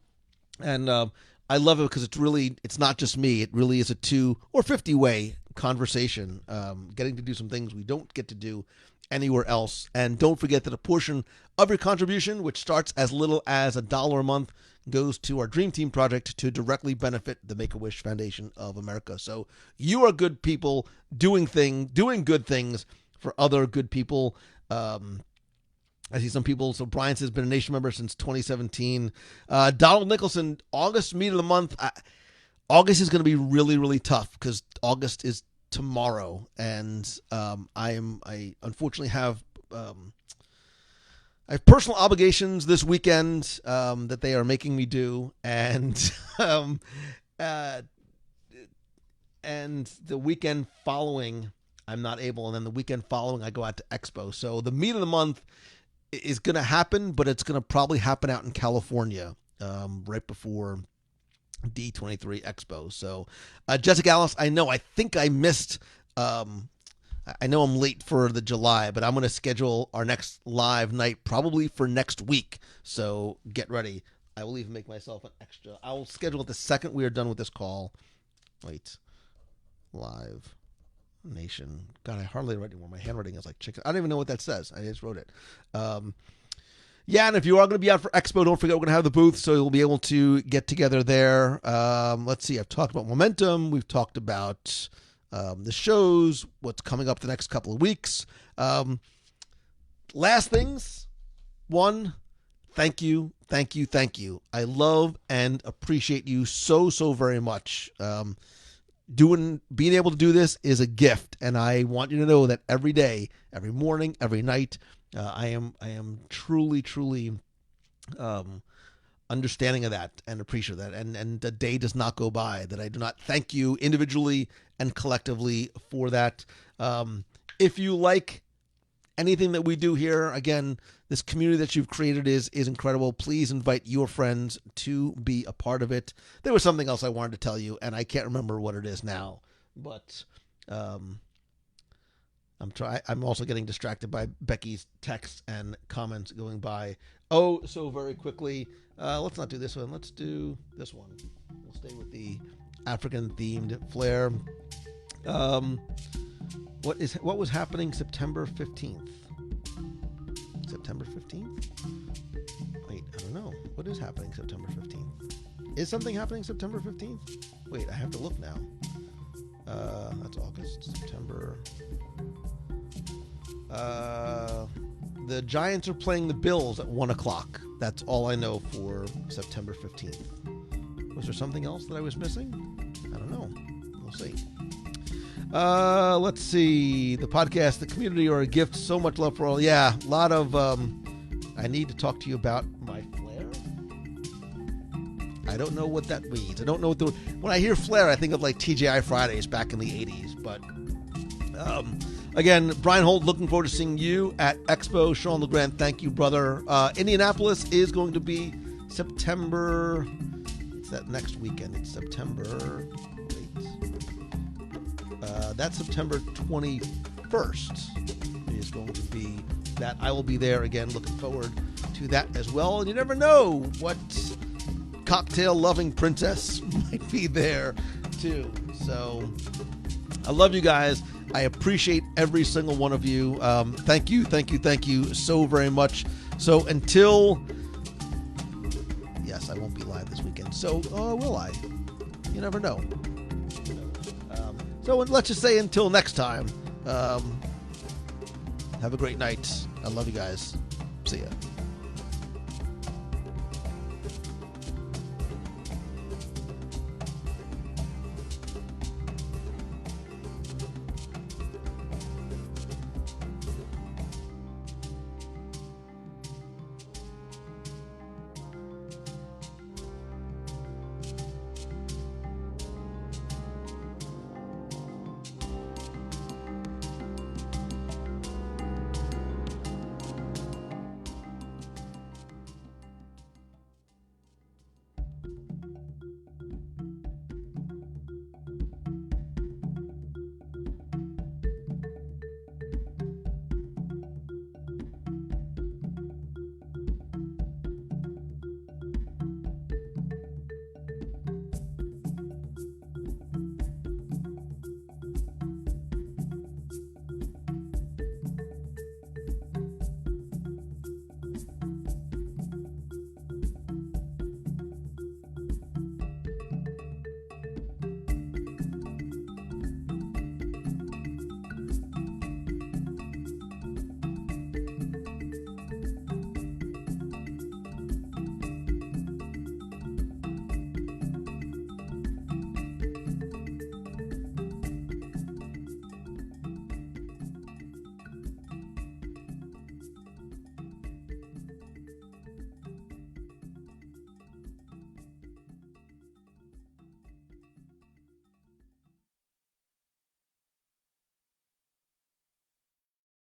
Speaker 1: And I love it because it's not just me. It really is a 2 or 50 way conversation, getting to do some things we don't get to do anywhere else. And don't forget that a portion of your contribution, which starts as little as $1 a month, goes to our Dream Team project to directly benefit the Make-A-Wish Foundation of America. So you are good people doing good things for other good people. I see some people. So Brian says been a Nation member since 2017. Donald Nicholson, August meet of the month. August is going to be really, really tough because August is tomorrow, and I unfortunately have personal obligations this weekend that they are making me do, and the weekend following I'm not able, and then the weekend following I go out to Expo. So the meet of the month is going to happen, but it's going to probably happen out in California right before D23 Expo. So Jessica Alice, I think I missed, I know I'm late for the July, but I'm going to schedule our next live night probably for next week. So get ready. I will even make myself an extra. I will schedule it the second we are done with this call. Wait. Live Nation. God, I hardly write anymore. My handwriting is like chicken. I don't even know what that says. I just wrote it. Yeah, and if you are going to be out for Expo, don't forget we're going to have the booth, so you'll be able to get together there. Let's see. I've talked about Momentum. We've talked about the shows, what's coming up the next couple of weeks. Last things. One, thank you. I love and appreciate you so very much. Being able to do this is a gift, and I want you to know that every day, every morning, every night, I am truly understanding of that and appreciate that, and a day does not go by that I do not thank you individually and collectively for that. If you like anything that we do here. Again, this community that you've created is incredible. Please invite your friends to be a part of it. There was something else I wanted to tell you, and I can't remember what it is now. But I'm also getting distracted by Becky's texts and comments going by so very quickly. Let's not do this one. Let's do this one. We'll stay with the African-themed flair. What was happening September 15th? September 15th? Wait, I don't know. What is happening September 15th? Is something happening September 15th? Wait, I have to look now. That's August, September. The Giants are playing the Bills at 1 o'clock. That's all I know for September 15th. Was there something else that I was missing? I don't know. We'll see. Let's see. The podcast, the community, or a gift. So much love for all. Yeah, a lot of. I need to talk to you about my flair. I don't know what that means. I don't know when I hear flair, I think of like TGI Fridays back in the 80s. But again, Brian Holt, looking forward to seeing you at Expo. Sean LeGrand, thank you, brother. Indianapolis is going to be September. It's that next weekend. It's September. That's September 21st is going to be that. I will be there again. Looking forward to that as well. And you never know what cocktail-loving princess might be there too. So I love you guys. I appreciate every single one of you. Thank you so very much. So until, yes, I won't be live this weekend. So will I? You never know. So let's just say until next time, have a great night. I love you guys. See ya.